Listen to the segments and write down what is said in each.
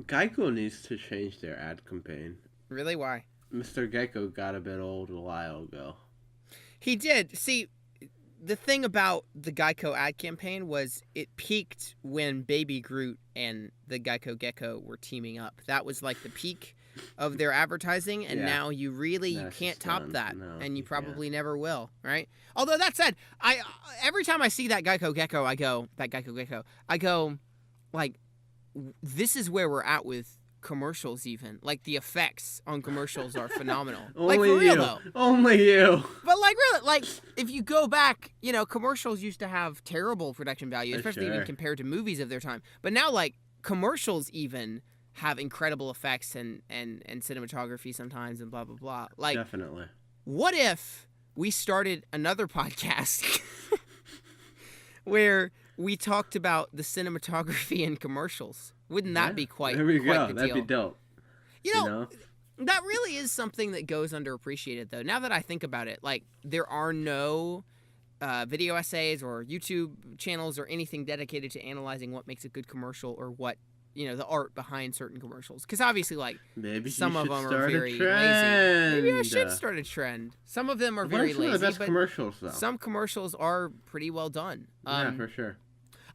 Geico needs to change their ad campaign. Really? Why? Mr. Gecko got a bit old a while ago. He did. See, the thing about the Geico ad campaign was it peaked when Baby Groot and the Geico Gecko were teaming up. That was like the peak of their advertising, and now you can't top that, and you probably never will, right? Although that said, every time I see that Geico Gecko, I go, like, this is where we're at with commercials. Even like the effects on commercials are phenomenal. Only like for real you. though. Only you. But like really, like if you go back, commercials used to have terrible production value, especially even compared to movies of their time. But now like commercials even have incredible effects and cinematography sometimes and blah blah blah. Like definitely. What if we started another podcast where we talked about the cinematography in commercials? Wouldn't that be quite the deal? That'd be dope. You know, that really is something that goes underappreciated, though. Now that I think about it, like, there are no video essays or YouTube channels or anything dedicated to analyzing what makes a good commercial or what, the art behind certain commercials. Because obviously, like, maybe some of them are very lazy. Maybe I should start a trend. Some of them are very lazy. What are the best commercials, though? Some commercials are pretty well done. Yeah, for sure.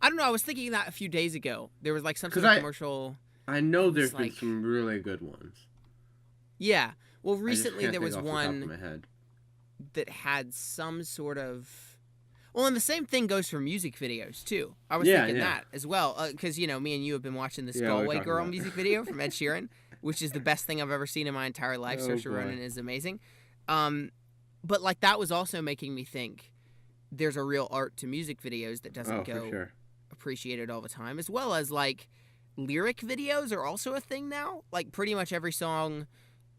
I don't know. I was thinking that a few days ago. There was like some sort of commercial. I know there's been some really good ones. Yeah. Well, recently there was one that had some sort of. Well, and the same thing goes for music videos too. I was thinking that as well, because me and you have been watching this Galway Girl music video from Ed Sheeran, which is the best thing I've ever seen in my entire life. Saoirse Ronan is amazing. But like that was also making me think there's a real art to music videos that doesn't go appreciated all the time, as well as like lyric videos are also a thing now. Like pretty much every song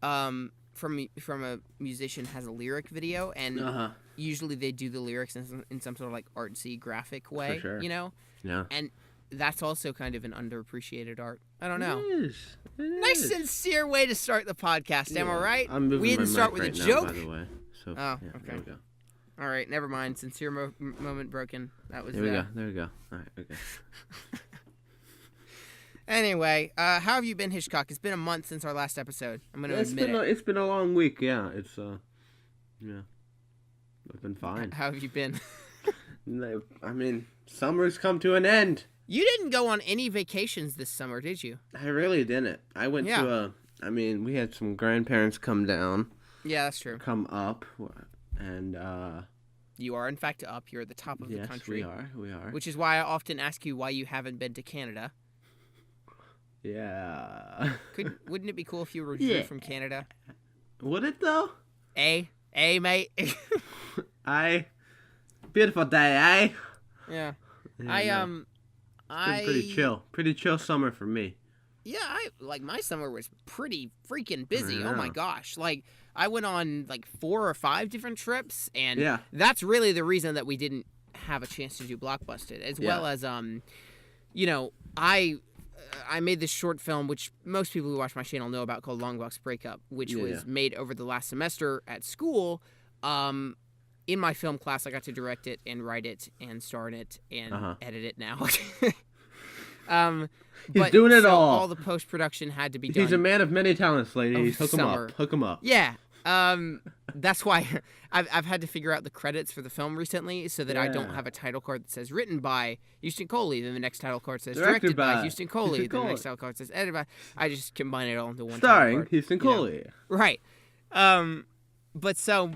from a musician has a lyric video, and usually they do the lyrics in some sort of like artsy graphic way, for sure. Yeah. And that's also kind of an underappreciated art. I don't know. It is. Nice sincere way to start the podcast, am I right? We didn't start with a joke. By the way. So, okay. There we go. All right, never mind. Sincere moment broken. That was There we go. All right, okay. Anyway, how have you been, Hitchcock? It's been a month since our last episode. I'm going to admit it. It's been a long week, yeah. It's, I've been fine. How have you been? I mean, summer's come to an end. You didn't go on any vacations this summer, did you? I really didn't. I went to we had some grandparents come down. Yeah, that's true. Come up, and, You are, in fact, up. You're at the top of the country. Yes, we are. Which is why I often ask you why you haven't been to Canada. Yeah. Wouldn't it be cool if you were Drew from Canada? Would it, though? Mate. Beautiful day, eh? Yeah. It's been pretty chill summer for me. Yeah, my summer was pretty freaking busy. Oh my gosh. Like, I went on like 4 or 5 different trips, and that's really the reason that we didn't have a chance to do Blockbusted, as well as I made this short film, which most people who watch my channel know about, called Long Box Breakup, which was made over the last semester at school. In my film class, I got to direct it and write it and star in it and edit it now. He's doing it all. All the post-production had to be done. He's a man of many talents, ladies. Hook him up. Yeah. That's why I've had to figure out the credits for the film recently so that I don't have a title card that says written by Houston Coley, then the next title card says directed by Houston Coley, then the next title card says edited by. I just combine it all into one starring title card, Houston Coley. Right. But so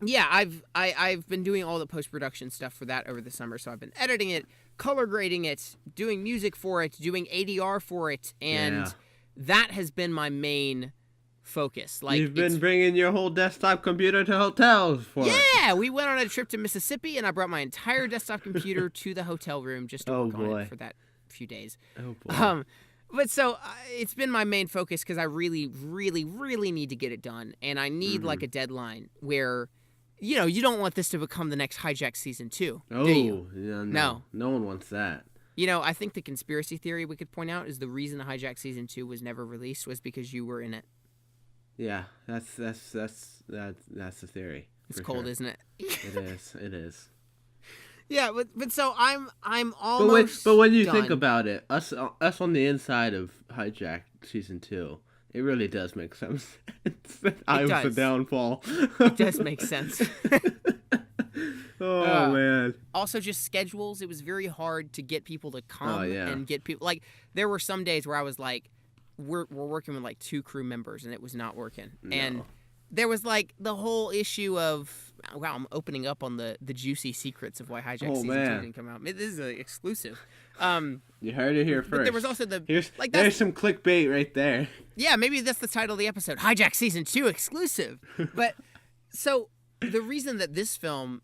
yeah, I've been doing all the post-production stuff for that over the summer. So I've been editing it, color grading it, doing music for it, doing ADR for it, and that has been my main focus. Like, you've been bringing your whole desktop computer to hotels for it. Yeah, we went on a trip to Mississippi, and I brought my entire desktop computer to the hotel room just to work on it for that few days. Oh boy. But so it's been my main focus because I really, really, really need to get it done, and I need like a deadline where, you don't want this to become the next Hijack season 2. Oh, do you? Yeah, no one wants that. I think the conspiracy theory we could point out is the reason Hijack season 2 was never released was because you were in it. Yeah, that's the theory. It's cold, isn't it? It is. Yeah, but so I'm almost. But when you done. think about it, us on the inside of Hijack season 2, it really does make some sense. I was the downfall. It does make sense. Oh man. Also, just schedules. It was very hard to get people to come and get people. Like, there were some days where I was like, we're working with like 2 crew members, and it was not working. No. And there was like the whole issue of, wow, I'm opening up on the juicy secrets of why Hijack season 2 didn't come out. This is an exclusive. You heard it here first. But there was also there's some clickbait right there. Yeah, maybe that's the title of the episode, Hijack season 2 exclusive. But so the reason that this film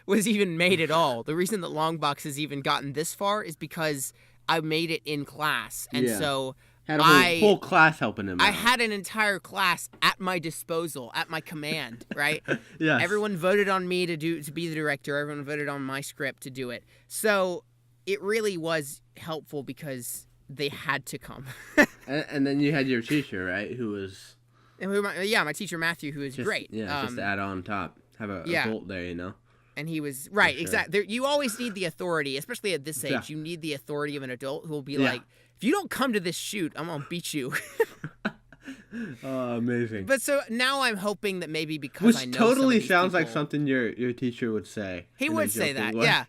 was even made at all, the reason that Longbox has even gotten this far is because I made it in class, and so. Had a whole class helping him out. I had an entire class at my disposal, at my command, right? Yes. Everyone voted on me to be the director. Everyone voted on my script to do it. So it really was helpful because they had to come. and then you had your teacher, right, who was... my teacher, Matthew, who was great. Yeah, just to add on top. Have a bolt there, you know? And he was... Right, sure. Exactly. You always need the authority, especially at this age. Yeah. You need the authority of an adult who will be like... If you don't come to this shoot, I'm going to beat you. Oh, amazing. But so now I'm hoping that maybe because I know totally sounds people, like something your teacher would say. He would say that, yeah.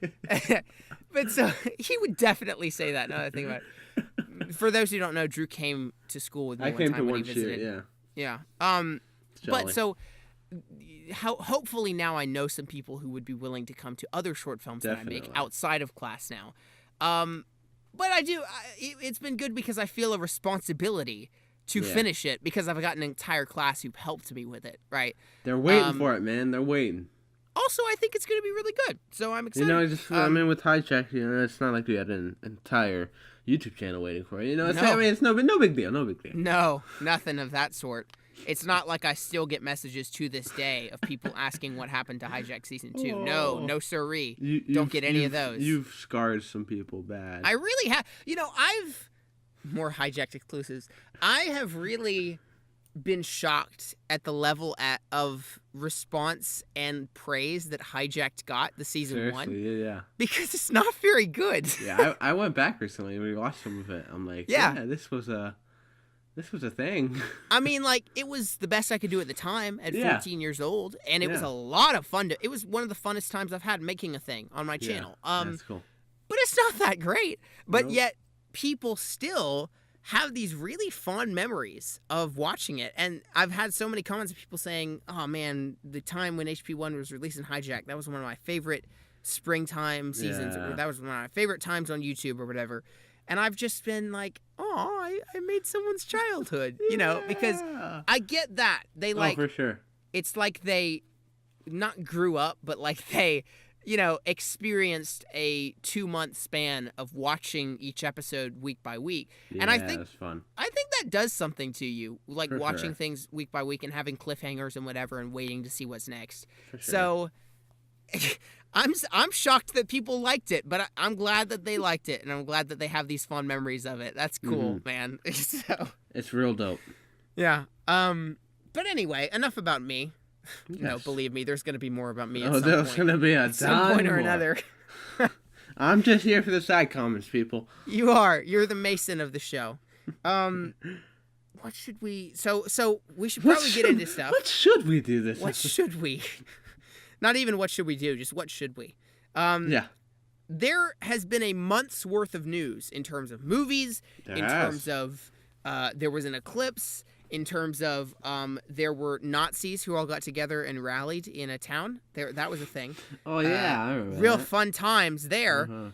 But so he would definitely say that, now that I think about it. For those who don't know, Drew came to school with me one time when he visited. Yeah. But so hopefully now I know some people who would be willing to come to other short films that I make outside of class now. But it's been good because I feel a responsibility to finish it because I've got an entire class who helped me with it, right? They're waiting for it, man. They're waiting. Also, I think it's going to be really good, so I'm excited. You know, with Hijack, it's not like we had an entire YouTube channel waiting for it. You know, it's no big deal, no big deal. No, nothing of that sort. It's not like I still get messages to this day of people asking what happened to Hijack season 2. Oh. No sirree. Don't get any of those. You've scarred some people bad. I really have. You know, more Hijacked exclusives. I have really been shocked at the level of response and praise that Hijacked got the season 1. Yeah. Because it's not very good. Yeah, I went back recently and we watched some of it. I'm like, this was a thing. I mean, like, it was the best I could do at the time at 14 years old, and it was a lot of fun. It was one of the funnest times I've had making a thing on my channel. That's cool. But it's not that great. But yet, people still have these really fond memories of watching it. And I've had so many comments of people saying, oh, man, the time when HP1 was releasing Hijack, that was one of my favorite springtime seasons. Or that was one of my favorite times on YouTube or whatever. And I've just been like, oh, I made someone's childhood, you know, because I get that. They for sure. It's like they not grew up, but like they, you know, experienced a 2-month span of watching each episode week by week. Yeah, and I think that's fun. I think that does something to you, like for watching sure. things week by week and having cliffhangers and whatever and waiting to see what's next. For sure. So I'm shocked that people liked it, but I'm glad that they liked it, and I'm glad that they have these fond memories of it. That's cool, man. So it's real dope. Yeah. But anyway, enough about me. Yes. No, believe me, there's going to be more about me at some point. There's going to be at some point or another. I'm just here for the side comments, people. You are. You're the Mason of the show. What should we... So we should probably get into stuff. What should we do this What should we... Not even what should we do, just what should we? There has been a month's worth of news in terms of movies, terms of there was an eclipse, in terms of there were Nazis who all got together and rallied in a town. That was a thing. Oh, yeah, I remember real that. fun times there.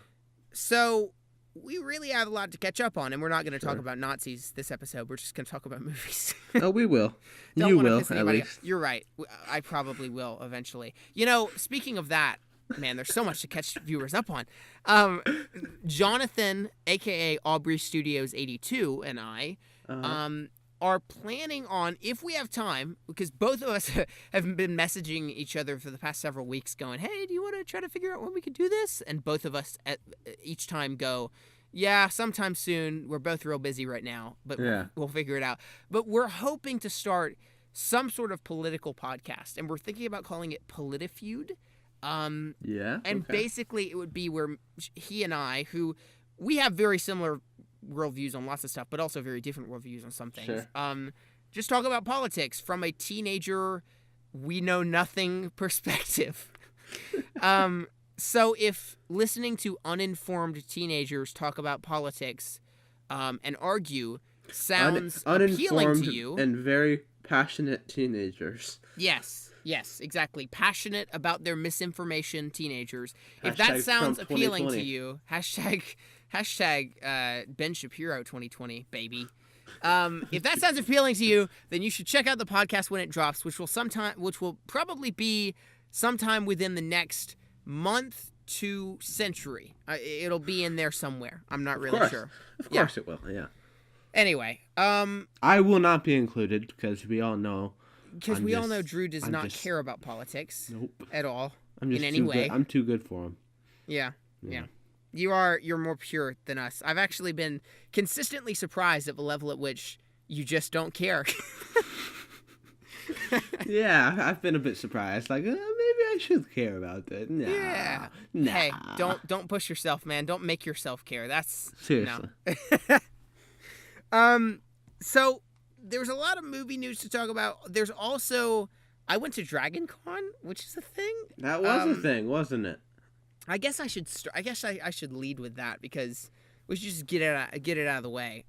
So we really have a lot to catch up on, and we're not going to talk about Nazis this episode. We're just going to talk about movies. Oh, we will. You will, at least. You're right. I probably will eventually. You know, speaking of that, man, there's so much to catch viewers up on. Jonathan, a.k.a. Aubrey Studios 82, and I are planning on, if we have time, because both of us have been messaging each other for the past several weeks going, hey, do you want to try to figure out when we could do this? And both of us at each time go, yeah, sometime soon. We're both real busy right now, but we'll figure it out. But we're hoping to start some sort of political podcast, and we're thinking about calling it Politifeud. Yeah. And basically it would be where he and I, who we have very similar worldviews on lots of stuff, but also very different worldviews on some things. Sure. Just talk about politics from a teenager, we know nothing perspective. So if listening to uninformed teenagers talk about politics and argue sounds appealing to you. And very passionate teenagers. Yes, exactly. Passionate about their misinformation teenagers. If that sounds appealing to you, hashtag Ben Shapiro 2020, baby. If that sounds appealing to you, then you should check out the podcast when it drops, which will probably be sometime within the next month to century. It'll be in there somewhere. I'm not really sure. Of course it will, yeah. Anyway, I will not be included because we all know. Because we all know Drew does not care about politics. Nope. At all. I'm just in any way. I'm too good for him. Yeah. You're more pure than us. I've actually been consistently surprised at the level at which you just don't care. Yeah, I've been a bit surprised. Like, maybe I should care about that. Nah, yeah. Nah. Hey, don't push yourself, man. Don't make yourself care. That's seriously. No. So there's a lot of movie news to talk about. There's also I went to DragonCon, which is a thing. That was a thing, wasn't it? I guess I should I should lead with that because we should just get it out of the way.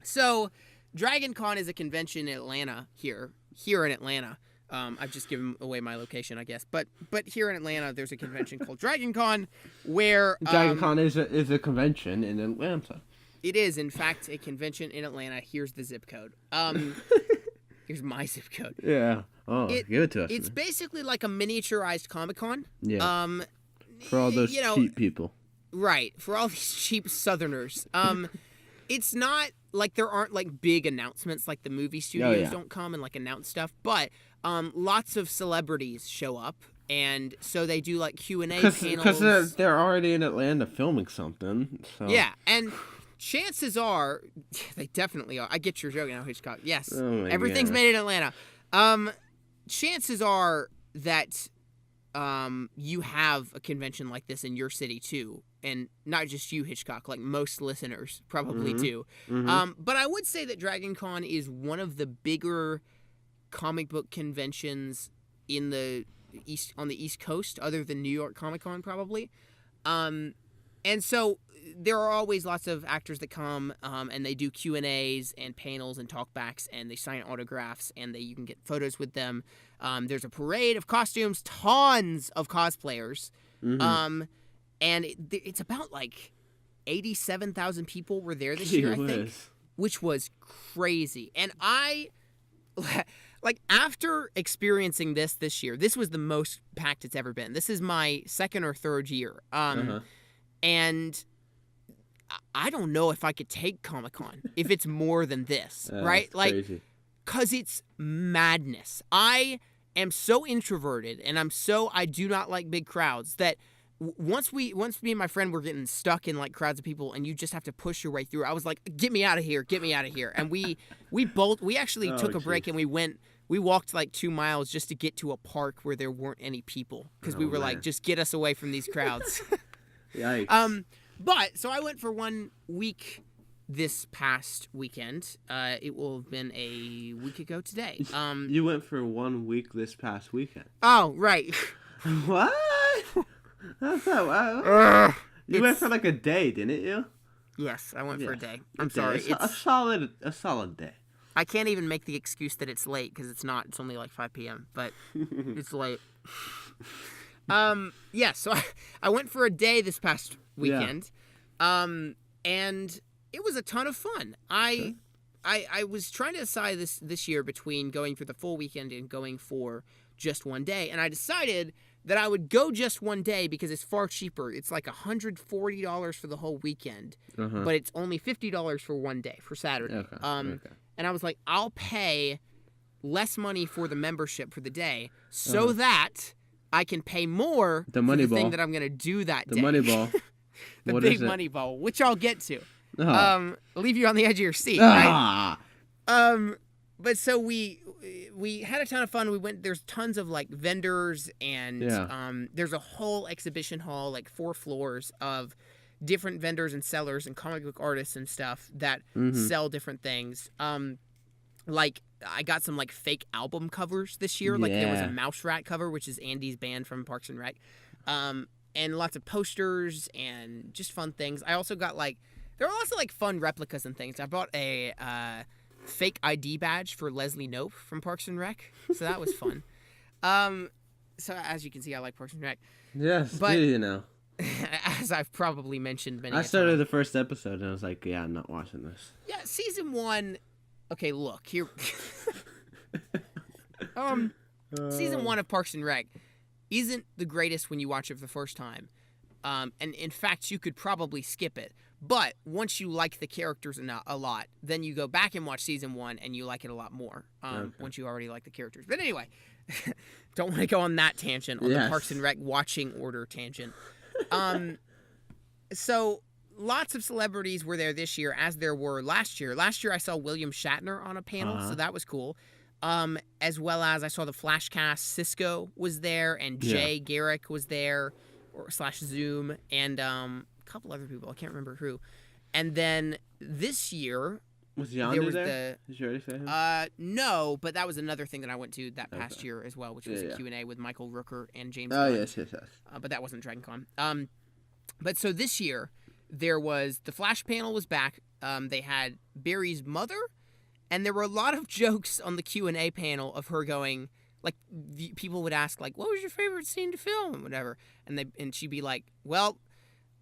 So DragonCon is a convention in Atlanta here in Atlanta. I've just given away my location, I guess. But here in Atlanta, there's a convention called DragonCon where DragonCon is a convention in Atlanta. It is, in fact, a convention in Atlanta. Here's the zip code. Here's my zip code. Yeah. Oh, give it to us. It's basically like a miniaturized Comic-Con. Yeah. For all those cheap people. Right. For all these cheap Southerners. It's not like there aren't like big announcements like the movie studios don't come and like announce stuff, but lots of celebrities show up, and so they do like Q&A panels. Because they're already in Atlanta filming something. So. Yeah, and chances are, they definitely are. I get your joke now, Hitchcock. Yes, everything's made in Atlanta. Chances are that you have a convention like this in your city too, and not just you, Hitchcock. Like most listeners probably do. Mm-hmm. But I would say that DragonCon is one of the bigger comic book conventions on the East Coast, other than New York Comic Con probably. And so there are always lots of actors that come, and they do Q&As and panels and talkbacks, and they sign autographs, and you can get photos with them. There's a parade of costumes, tons of cosplayers, and it's about like 87,000 people were there this year, I think, which was crazy. And I, like, after experiencing this year, this was the most packed it's ever been. This is my second or third year. And I don't know if I could take Comic-Con if it's more than this, right? Like, crazy. 'Cause it's madness. I am so introverted, and I do not like big crowds that once me and my friend were getting stuck in like crowds of people, and you just have to push your way through. I was like, get me out of here. And we actually took a break, and we walked like 2 miles just to get to a park where there weren't any people, because we were like, just get us away from these crowds. Yikes. But so I went for 1 week this past weekend. It will have been a week ago today. You went for 1 week this past weekend. Oh, right. What? That's not, you went for like a day, didn't you? Yes, I went for a day. I'm sorry. It's a solid day. I can't even make the excuse that it's late, because it's not. It's only like 5 p.m., but it's late. Yeah, so I went for a day this past weekend, and it was a ton of fun. I was trying to decide this year between going for the full weekend and going for just 1 day, and I decided that I would go just 1 day because it's far cheaper. It's like $140 for the whole weekend, but it's only $50 for 1 day, for Saturday. Okay. And I was like, I'll pay less money for the membership for the day so that I can pay more for the thing that I'm going to do that day. The money ball. The big money ball, which I'll get to. Leave you on the edge of your seat. Right? But so we had a ton of fun. We went. There's tons of like vendors and there's a whole exhibition hall, like 4 floors of different vendors and sellers and comic book artists and stuff that sell different things. Like I got some like fake album covers this year. Like there was a Mouse Rat cover, which is Andy's band from Parks and Rec, and lots of posters and just fun things. I also got like there are also like fun replicas and things. I bought a fake ID badge for Leslie Knope from Parks and Rec, so that was fun. So as you can see, I like Parks and Rec. Yes, but you know, as I've probably mentioned many. I started the first episode and I was like, yeah, I'm not watching this. Yeah, season 1. Okay, look here. Season 1 of Parks and Rec isn't the greatest when you watch it for the first time, and in fact, you could probably skip it. But once you like the characters a lot, then you go back and watch season 1 and you like it a lot more. Once you already like the characters. But anyway, don't want to go on that tangent, on the Parks and Rec watching order tangent. So lots of celebrities were there this year, as there were last year. Last year I saw William Shatner on a panel, so that was cool. As well as I saw the Flashcast. Cisco was there, and Jay Garrick was there, / Zoom, and couple other people. I can't remember who. And then this year was Yondu there? Did you already say him? No, but that was another thing that I went to that past year as well, which was a Q&A with Michael Rooker and James Gunn. Yes. But that wasn't DragonCon. But so this year there was the Flash panel was back. They had Barry's mother, and there were a lot of jokes on the Q&A panel of her going, like, people would ask, like, what was your favorite scene to film and whatever, and she'd be like, well,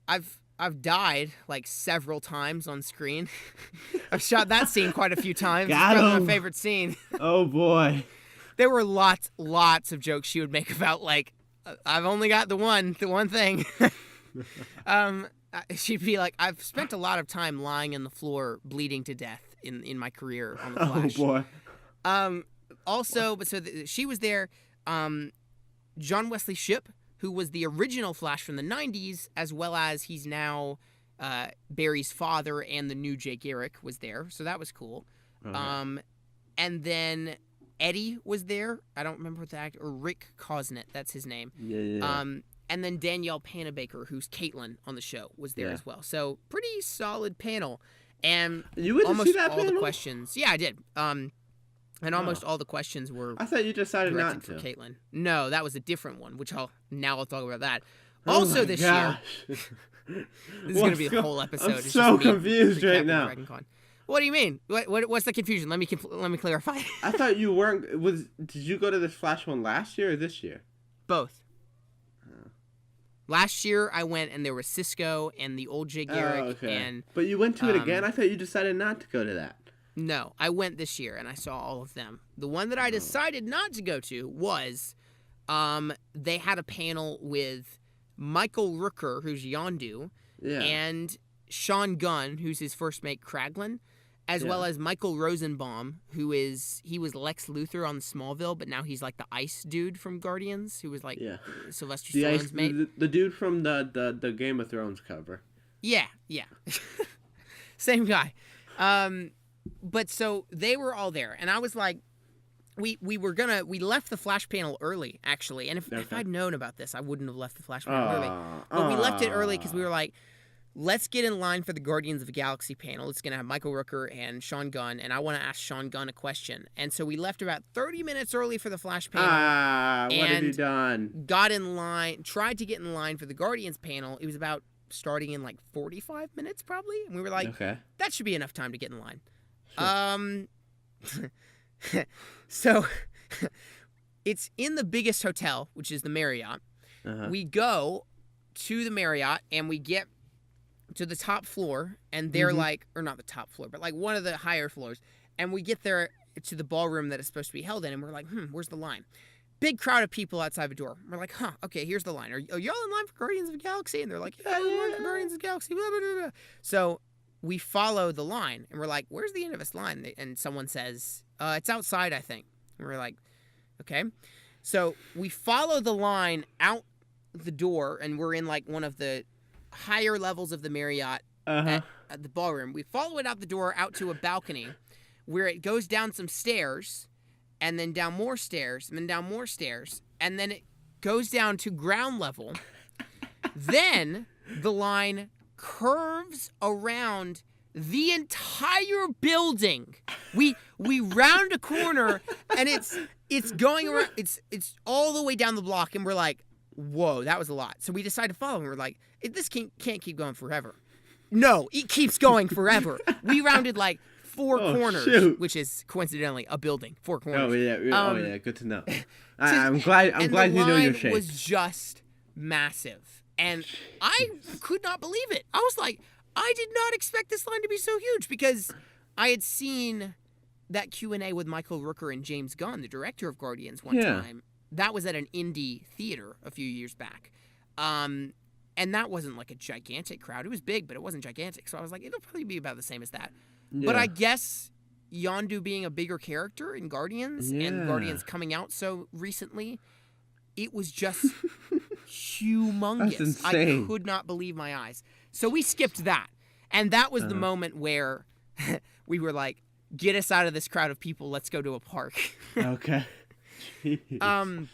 I've died like several times on screen. I've shot that scene quite a few times. It's probably my favorite scene. Oh boy. There were lots of jokes she would make about like, I've only got the one thing. She'd be like, I've spent a lot of time lying on the floor bleeding to death in my career on the Flash. Oh boy. Also, but so she was there. John Wesley Shipp, who was the original Flash from the 90s, as well as he's now Barry's father, and the new Jay Garrick was there. So that was cool. And then Eddie was there. I don't remember what the actor, or Rick Cosnett, that's his name. Yeah. And then Danielle Panabaker, who's Caitlin on the show, was there as well. So pretty solid panel. And you went almost to see that all panel? the questions. Yeah, I did. And almost all the questions were. I thought you decided not to. For Caitlin. No, that was a different one, which I'll talk about that. Also this year, this is going to be a whole episode. I'm so confused right now. DragonCon. What do you mean? What's the confusion? Let me clarify. I thought you weren't. Did you go to this Flash one last year or this year? Both. Last year I went and there was Cisco and the old Jay Garrick But you went to it again? I thought you decided not to go to that. No, I went this year and I saw all of them. The one that I decided not to go to was they had a panel with Michael Rooker, who's Yondu, and Sean Gunn, who's his first mate Kraglin, as well as Michael Rosenbaum, he was Lex Luthor on Smallville, but now he's like the ice dude from Guardians, who was like Sylvester Stallone's mate. The dude from the Game of Thrones cover. Yeah. Same guy. But so they were all there, and I was like, we left the Flash panel early, actually, and if I'd known about this, I wouldn't have left the Flash panel early. But we left it early because we were like, let's get in line for the Guardians of the Galaxy panel. It's going to have Michael Rooker and Sean Gunn, and I want to ask Sean Gunn a question. And so we left about 30 minutes early for the Flash panel. What have you done? Got in line, tried to get in line for the Guardians panel. It was about starting in like 45 minutes probably, and we were like, that should be enough time to get in line. Sure. So it's in the biggest hotel, which is the Marriott. We go to the Marriott and we get to the top floor, and they're like, or not the top floor, but like one of the higher floors, and we get there to the ballroom that it's supposed to be held in, and we're like, where's the line? Big crowd of people outside the door. We're like, okay, here's the line. Are y'all in line for Guardians of the Galaxy? And they're like, yeah, we're in line for Guardians of the Galaxy. Blah, blah, blah, blah. So we follow the line, and we're like, where's the end of this line? And someone says, it's outside, I think. And we're like, okay. So we follow the line out the door, and we're in like one of the higher levels of the Marriott at the ballroom. We follow it out the door out to a balcony where it goes down some stairs, and then down more stairs, and then down more stairs, and then it goes down to ground level. Then the line curves around the entire building. We round a corner, and it's going around. It's all the way down the block, and we're like, whoa, that was a lot. So we decided to follow, and we're like, this can't keep going forever. No, it keeps going forever. We rounded like 4 corners, which is coincidentally a building. 4 corners. Oh yeah, good to know. I'm glad you know your shape. The line was just massive, and I could not believe it. I was like, I did not expect this line to be so huge, because I had seen that Q&A with Michael Rooker and James Gunn, the director of Guardians, one time. That was at an indie theater a few years back. And that wasn't like a gigantic crowd. It was big, but it wasn't gigantic. So I was like, it'll probably be about the same as that. Yeah. But I guess Yondu being a bigger character in Guardians and Guardians coming out so recently, it was just humongous. That's insane. I could not believe my eyes. So we skipped that. And that was the moment where we were like, get us out of this crowd of people. Let's go to a park. Okay. Jeez.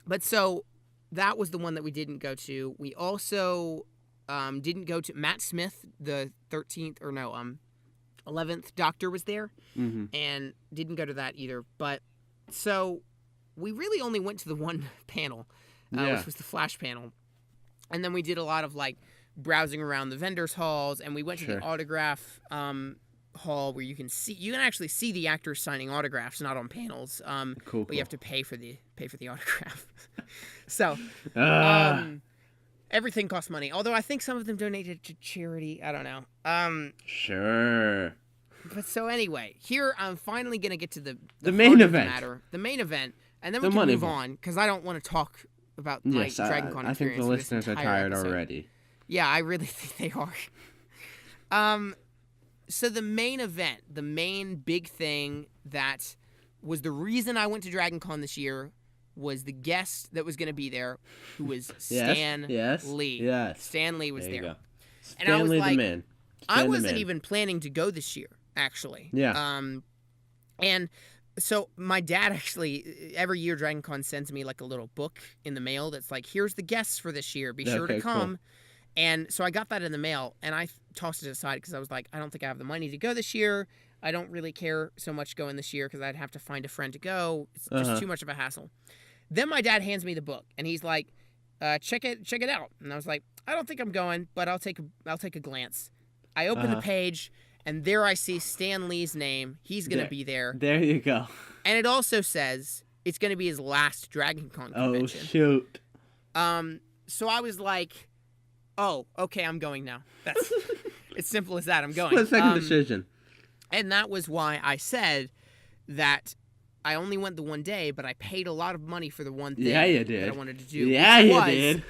But so that was the one that we didn't go to. We also didn't go to Matt Smith, the 11th Doctor was there, and didn't go to that either. But so we really only went to the one panel, which was the Flash panel. And then we did a lot of like browsing around the vendors' halls, and we went to the autograph hall where you can actually see the actors signing autographs, not on panels. Cool. But you have to pay for the autograph. So everything costs money. Although I think some of them donated to charity. I don't know. Sure. But so anyway, here I'm finally gonna get to the main event. The main event, and then we can move on, because I don't want to talk about my DragonCon experience. I think the listeners are tired already. Yeah, I really think they are. So the main event, the main big thing that was the reason I went to DragonCon this year, was the guest that was going to be there, who was Stan Lee. Yes. Stan Lee was there. Go. And I was Lee like, the man. I wasn't even planning to go this year, actually. Yeah. And so my dad actually, every year DragonCon sends me like a little book in the mail that's like, here's the guests for this year. Be sure to come. Cool. And so I got that in the mail, and I tossed it aside because I was like, I don't think I have the money to go this year. I don't really care so much going this year because I'd have to find a friend to go. It's just too much of a hassle. Then my dad hands me the book, and he's like, check it out. And I was like, I don't think I'm going, but I'll take a glance. I open the page, and there I see Stan Lee's name. He's going to be there. There you go. And it also says it's going to be his last DragonCon convention. Oh, shoot. So I was like, oh, okay, I'm going now. That's as simple as that. I'm going. Split-second decision. And that was why I said that I only went the one day, but I paid a lot of money for the one thing you did. that I wanted to do. Yeah, you did.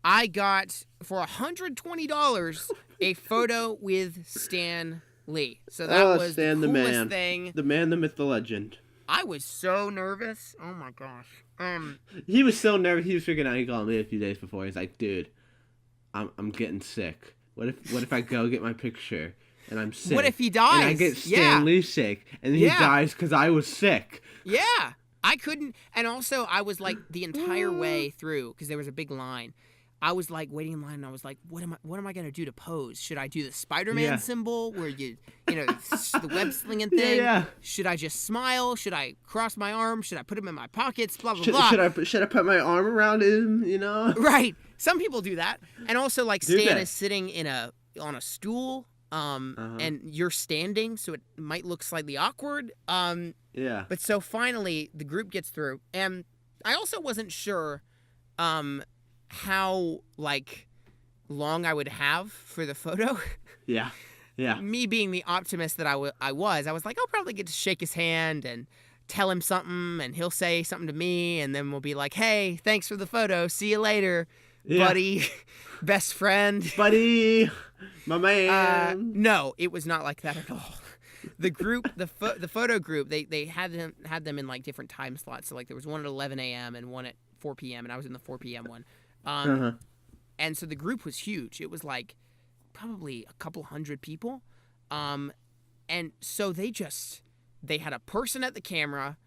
I got, for $120, a photo with Stan Lee. So that was Stan, the coolest thing. The man, the myth, the legend. I was so nervous. Oh, my gosh. He was so nervous. He was freaking out. He called me a few days before. He's like, dude, I'm getting sick. What if I go get my picture and I'm sick? What if he dies? And I get Stan Lee sick and he dies because I was sick. Yeah. I couldn't. And also, I was like the entire way through, because there was a big line. I was like waiting in line, and I was like, what am I going to do to pose? Should I do the Spider-Man symbol where the web slinging thing? Yeah. Should I just smile? Should I cross my arms? Should I put them in my pockets? Blah, blah, blah. Should I put my arm around him, Right. Some people do that. And also, like, Stan is sitting on a stool, and you're standing, so it might look slightly awkward. Yeah. But so finally, the group gets through. And I also wasn't sure how, like, long I would have for the photo. Yeah. Yeah. Me being the optimist that I was like, I'll probably get to shake his hand and tell him something, and he'll say something to me, and then we'll be like, hey, thanks for the photo. See you later, buddy, best friend. Buddy, my man. No, it was not like that at all. The group, the photo group, they had them in, like, different time slots. So, like, there was one at 11 a.m. and one at 4 p.m., and I was in the 4 p.m. one. And so the group was huge. It was like probably a couple hundred people. And so they just they had a person at the camera.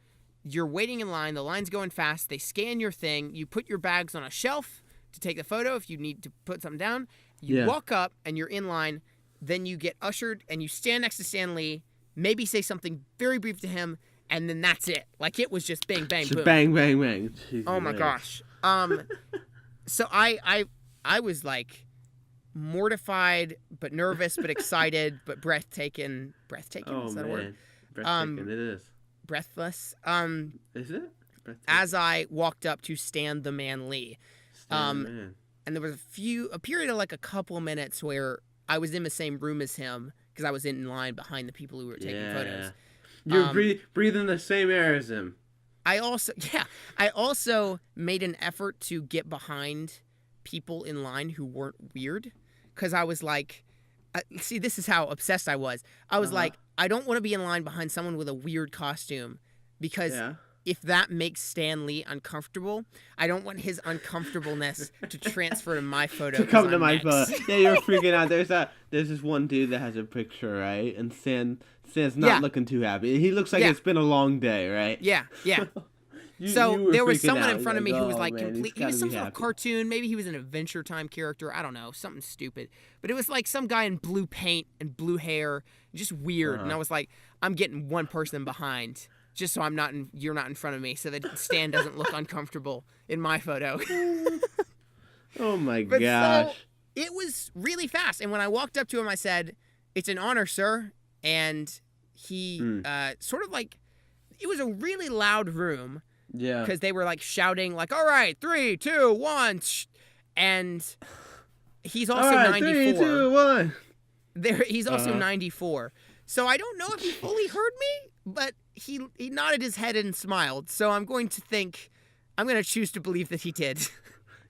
You're waiting in line. The line's going fast. They scan your thing. You put your bags on a shelf to take the photo if you need to put something down. You walk up and you're in line. Then you get ushered and you stand next to Stan Lee, maybe say something very brief to him, and then that's it. Like, it was just bang, bang, boom. Bang, bang, bang. Jeez, oh, my gosh. So I was, like, mortified, but nervous, but excited, but breathtaking. Breathtaking? Oh, is that man. a word? Breathtaking, it is. Breathless. Is it? As I walked up to Stan the Man Lee. Stan the Man. And there was a period of, like, a couple minutes where I was in the same room as him because I was in line behind the people who were taking photos. You're breathing the same air as him. I also made an effort to get behind people in line who weren't weird because I was like, see, this is how obsessed I was. I was like, I don't want to be in line behind someone with a weird costume because if that makes Stan Lee uncomfortable, I don't want his uncomfortableness to transfer to my photo. To come to my photo. Yeah, you're freaking out. There's this one dude that has a picture, right? And Stan's not looking too happy. He looks like it's been a long day, right? Yeah. So there was someone in front of me who was like he was some sort of cartoon. Maybe he was an Adventure Time character. I don't know, something stupid. But it was like some guy in blue paint and blue hair, just weird. And I was like, I'm getting one person behind. Just so you're not in front of me, so that Stan doesn't look uncomfortable in my photo. Oh my gosh! So, it was really fast, and when I walked up to him, I said, "It's an honor, sir." And he sort of like, it was a really loud room. Yeah. Because they were like shouting, like, "All right, 3, 2, 1," and he's also 94. 3, 2, 1. He's also 94. So I don't know if he fully heard me, but he nodded his head and smiled. So I'm going to choose to believe that he did.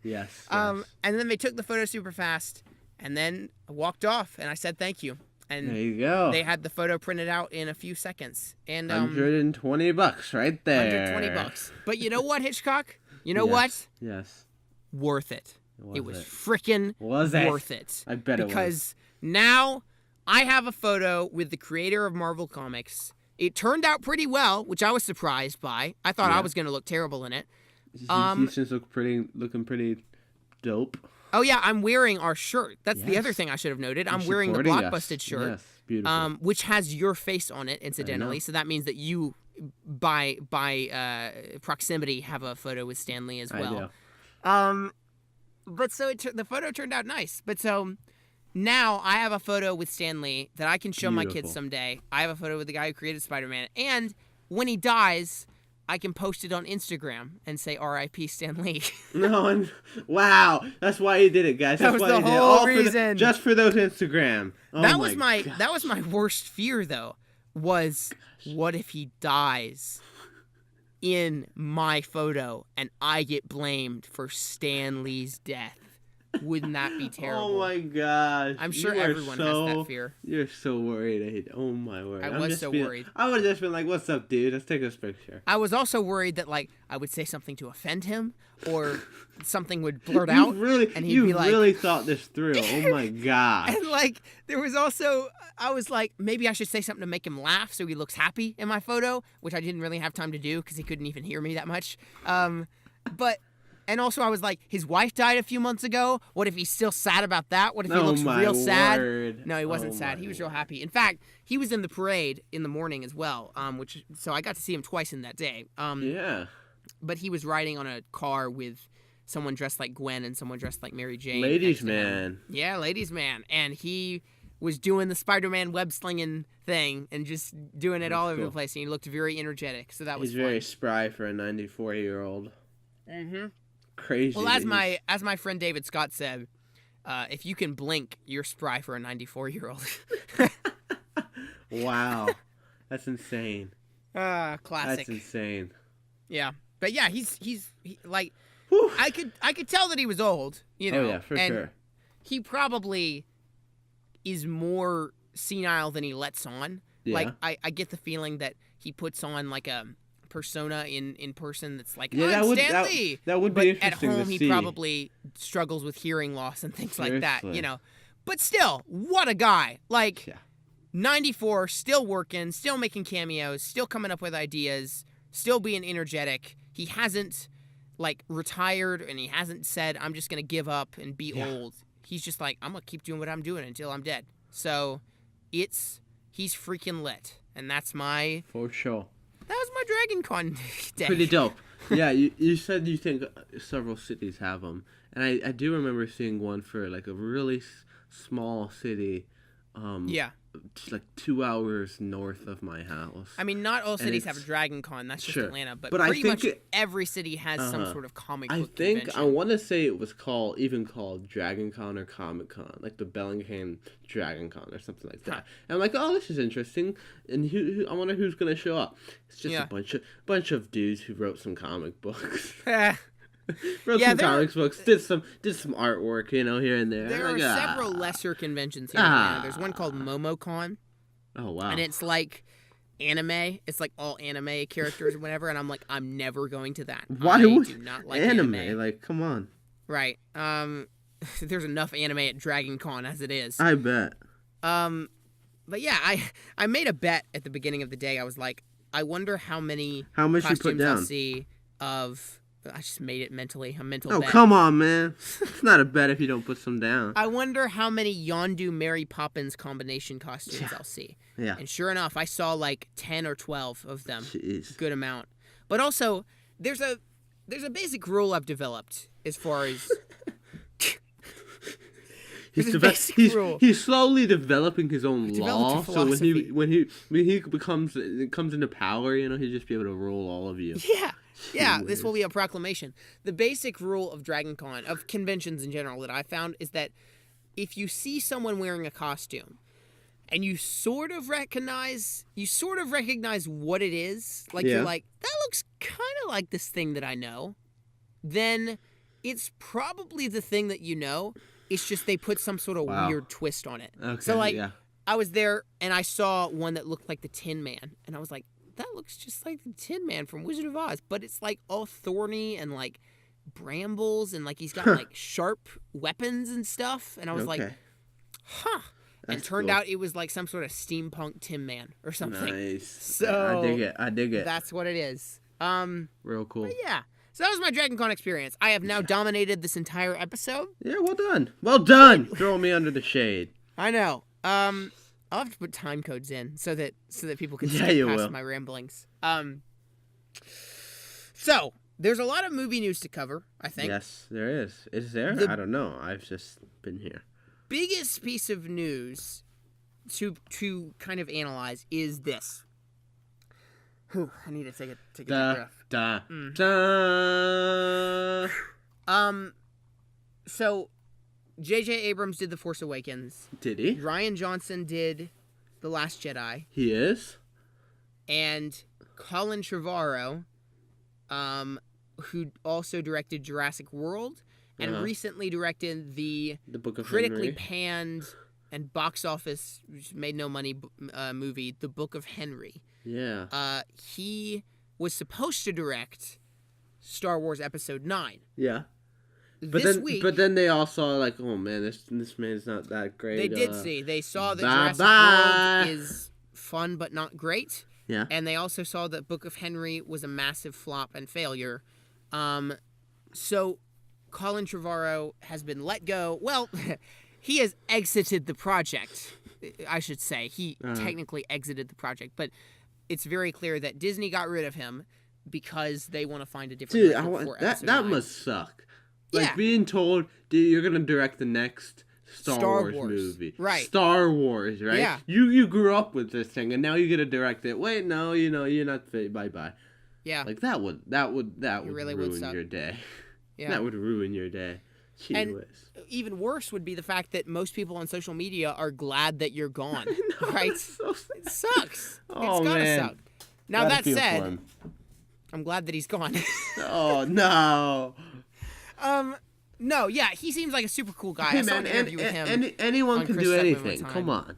Yes. And then they took the photo super fast, and then I walked off, and I said thank you. And there you go. They had the photo printed out in a few seconds. And $120 right there. $120. But you know what, Hitchcock? You know what? Yes. Worth it. It was freaking worth it. I bet it was. Because now I have a photo with the creator of Marvel Comics. It turned out pretty well, which I was surprised by. I thought I was going to look terrible in it. You just looking pretty dope. Oh, yeah, I'm wearing our shirt. That's the other thing I should have noted. I'm wearing the Blockbusted shirt, yes, beautiful. Which has your face on it, incidentally. So that means that you, by proximity, have a photo with Stan Lee as well. I do. But so the photo turned out nice. But so now I have a photo with Stan Lee that I can show my kids someday. I have a photo with the guy who created Spider-Man. And when he dies, I can post it on Instagram and say R.I.P. Stan Lee. No, wow, that's why you did it, guys. That was the whole reason. Just for those Instagram. Oh that was my worst fear, though. Was what if he dies in my photo and I get blamed for Stan Lee's death? Wouldn't that be terrible? Oh my gosh. I'm sure everyone has that fear. You're so worried. Oh my word. I was so worried. I would have just been like, what's up, dude? Let's take this picture. I was also worried that, like, I would say something to offend him or something would blurt out. And he'd be like, really thought this through. Oh my gosh. And, like, there was also, I was like, maybe I should say something to make him laugh so he looks happy in my photo, which I didn't really have time to do because he couldn't even hear me that much. And also, I was like, his wife died a few months ago. What if he's still sad about that? What if he looks real sad? No, he wasn't sad. He was real happy. In fact, he was in the parade in the morning as well, so I got to see him twice in that day. Yeah. But he was riding on a car with someone dressed like Gwen and someone dressed like Mary Jane. Ladies' man. Yeah, ladies' man. And he was doing the Spider-Man web-slinging thing and just doing it all over the place. And he looked very energetic, so that was fun. He's very spry for a 94-year-old. Mm-hmm. Crazy. Well, as my friend David Scott said, if you can blink, you're spry for a 94-year-old. Wow, that's insane. Classic. That's insane. Yeah, but yeah, he's like, whew. I could tell that he was old, you know. Oh yeah, for sure. He probably is more senile than he lets on. Yeah. Like I get the feeling that he puts on like a persona in person that's like, yeah, I'm Stan Lee. That would be interesting at home, to see. he probably struggles with hearing loss and things like that, you know. But still, what a guy! Like, 94, still working, still making cameos, still coming up with ideas, still being energetic. He hasn't, like, retired, and he hasn't said, I'm just going to give up and be old. He's just like, I'm going to keep doing what I'm doing until I'm dead. So, he's freaking lit. And that's my... For sure. That was my DragonCon day. Pretty dope. Yeah, you said you think several cities have them. And I do remember seeing one for, like, a really small city. Yeah. Like 2 hours north of my house. I mean, not all cities have a DragonCon. That's just Atlanta. But I pretty think much every city has some sort of comic book convention. convention. I want to say it was called DragonCon or Comic Con, like the Bellingham DragonCon or something like that. Huh. And I'm like, oh, this is interesting. And who I wonder who's gonna show up. It's just a bunch of dudes who wrote some comic books. Wrote some comic books, did some artwork, here and there. There are several lesser conventions here in Atlanta. There's one called MomoCon. Oh, wow. And it's like anime. It's like all anime characters or whatever. And I'm like, I'm never going to that. Why would do not like anime? Like, come on. Right. There's enough anime at DragonCon as it is. I bet. But yeah, I made a bet at the beginning of the day. I was like, I wonder how much you put down? I'll see of... I just made it mentally. A mental bet. Oh, come on, man. It's not a bet if you don't put some down. I wonder how many Yondu Mary Poppins combination costumes I'll see. Yeah. And sure enough, I saw like 10 or 12 of them. Jeez. Good amount. But also, there's a basic rule I've developed as far as... He's slowly developing his own law. So when he comes into power, he'll just be able to rule all of you. Yeah. Yeah, this will be a proclamation. The basic rule of DragonCon, of conventions in general that I found, is that if you see someone wearing a costume and you sort of recognize what it is, like you're like, that looks kind of like this thing that I know, then it's probably the thing that you know. It's just they put some sort of weird twist on it. Okay, so I was there and I saw one that looked like the Tin Man, and I was like, that looks just like the Tin Man from Wizard of Oz, but it's like all thorny and like brambles and like he's got like sharp weapons and stuff. And I was like, huh. And turned out it was like some sort of steampunk Tin Man or something. Nice. So I dig it. That's what it is. Real cool. But yeah. So that was my DragonCon experience. I have now dominated this entire episode. Yeah, well done. Well done. Throwing me under the shade. I know. I'll have to put time codes in so that people can see past my ramblings. So there's a lot of movie news to cover, I think. Yes, there is. Is there? I don't know. I've just been here. Biggest piece of news to kind of analyze is this. Whew, I need to take a deep breath. So J.J. Abrams did The Force Awakens. Did he? Rian Johnson did The Last Jedi. He is? And Colin Trevorrow, who also directed Jurassic World and recently directed the Book of critically Henry. Panned and box office made no money movie, The Book of Henry. Yeah. He was supposed to direct Star Wars Episode 9. Yeah. Week, but then they all saw like, oh man, this man's not that great. They did see. They saw that Jurassic World is fun but not great. Yeah. And they also saw that Book of Henry was a massive flop and failure. So Colin Trevorrow has been let go. Well, he has exited the project, I should say. He technically exited the project, but it's very clear that Disney got rid of him because they want to find a different director for Episode 9. That must suck. Like being told, dude, you're gonna direct the next Star Wars movie, right? Star Wars, right? Yeah. You grew up with this thing, and now you get to direct it. Wait, no, you're not fit. Bye. Yeah. Like that would really ruin your day. Yeah. That would ruin your day. Gee and whiz. Even worse would be the fact that most people on social media are glad that you're gone. Know, right? It sucks. Oh, it's gotta man. suck. Now Gotta that feel said, for him. I'm glad that he's gone. Oh no. No, yeah, he seems like a super cool guy. Hey, I saw man, an interview with him. anyone can Chris do Stedman anything. one time. Come on.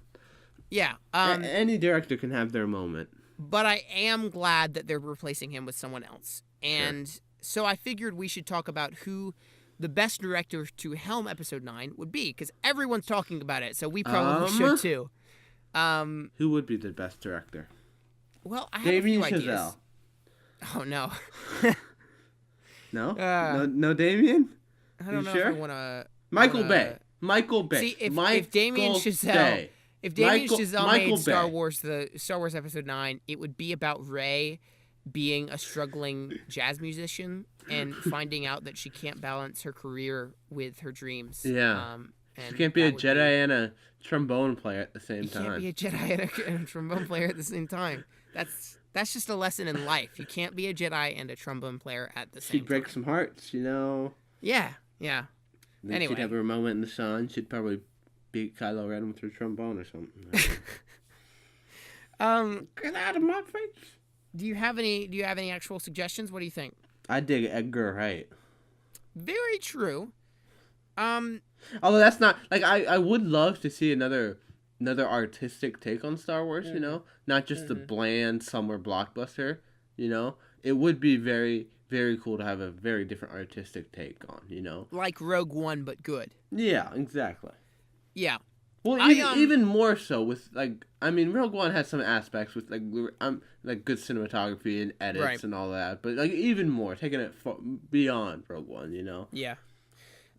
Yeah. Any director can have their moment. But I am glad that they're replacing him with someone else. And so I figured we should talk about who the best director to helm Episode 9 would be, because everyone's talking about it, so we probably should too. Who would be the best director? Well, I have a few ideas. Chazelle. Oh no. No? No Damien? I don't know if I want to. Michael Bay. Michael Bay. See, if Damien Chazelle made Star Wars Episode 9, it would be about Rey being a struggling jazz musician and finding out that she can't balance her career with her dreams. Yeah. She can't be a Jedi and a trombone player at the same time. You can't be a Jedi and a trombone player at the same time. That's just a lesson in life. You can't be a Jedi and a trombone player at the same time. She'd break some hearts, you know. Yeah. Then she'd have her moment in the sun. She'd probably beat Kylo Ren with her trombone or something. Get out of my face. Do you have any actual suggestions? What do you think? I dig Edgar Wright. Very true. Although that's not like I would love to see another artistic take on Star Wars, you know? Not just the bland summer blockbuster, you know? It would be very, very cool to have a very different artistic take on, you know? Like Rogue One, but good. Yeah, exactly. Yeah. Well, even more so with, like, I mean, Rogue One has some aspects with, like good cinematography and edits and all that, but, like, even more, taking it beyond Rogue One, you know? Yeah.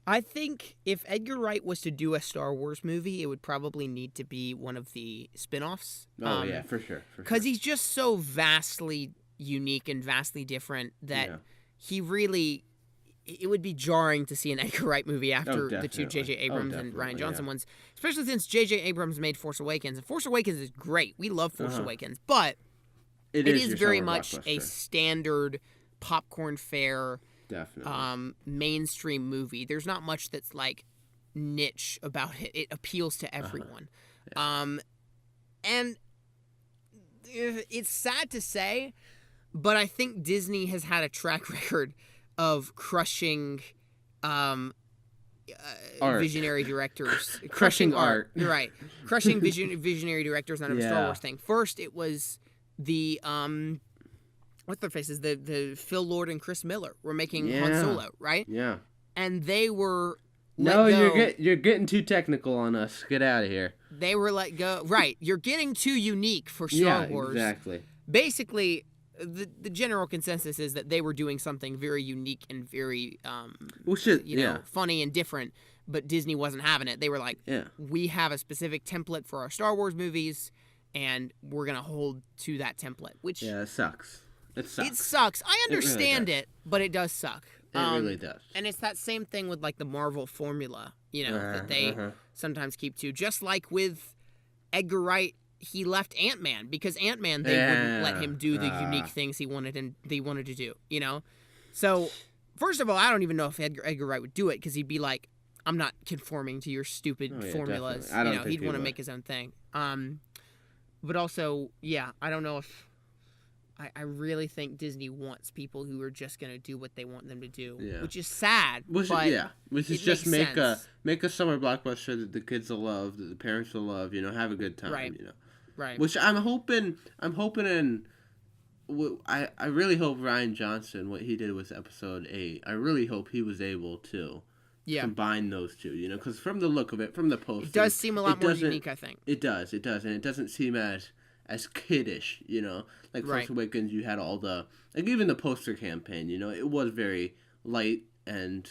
I think if Edgar Wright was to do a Star Wars movie, it would probably need to be one of the spin-offs. Oh, yeah, for sure. Because he's just so vastly unique and vastly different that he really... It would be jarring to see an Edgar Wright movie after the two J.J. Abrams and Rian Johnson ones. Especially since J.J. Abrams made Force Awakens. And Force Awakens is great. We love Force Awakens. But it is very much a standard popcorn fare... Definitely. Mainstream movie. There's not much that's like niche about it. It appeals to everyone. And it's sad to say, but I think Disney has had a track record of crushing visionary directors. Crushing art. You're right. Crushing visionary directors out of a Star Wars thing. First, it was the what's their faces? The Phil Lord and Chris Miller were making Han Solo, right? Yeah. And they were you're getting too technical on us. Get out of here. They were let go. Right. You're getting too unique for Star Wars. Exactly. Basically, the general consensus is that they were doing something very unique and very funny and different, but Disney wasn't having it. They were like, we have a specific template for our Star Wars movies, and we're going to hold to that template, which... Yeah, it sucks. It sucks. I understand it, but it does suck. It really does. And it's that same thing with like the Marvel formula, you know, that they sometimes keep to. Just like with Edgar Wright, he left Ant-Man because Ant-Man they wouldn't let him do the unique things he wanted to do, you know? So, first of all, I don't even know if Edgar Wright would do it because he'd be like, I'm not conforming to your stupid formulas. You know, he'd want to make his own thing. But also, I don't know if I really think Disney wants people who are just going to do what they want them to do, which is sad. Which is just make a summer blockbuster that the kids will love, that the parents will love, you know, have a good time, you know. Right. Which I'm hoping and I really hope Rian Johnson, what he did with Episode 8, I really hope he was able to combine those two, you know, because from the look of it, from the poster, it does seem a lot more unique, I think. It does, and it doesn't seem as kiddish, you know, like Force Awakens. You had all the even the poster campaign, you know, it was very light and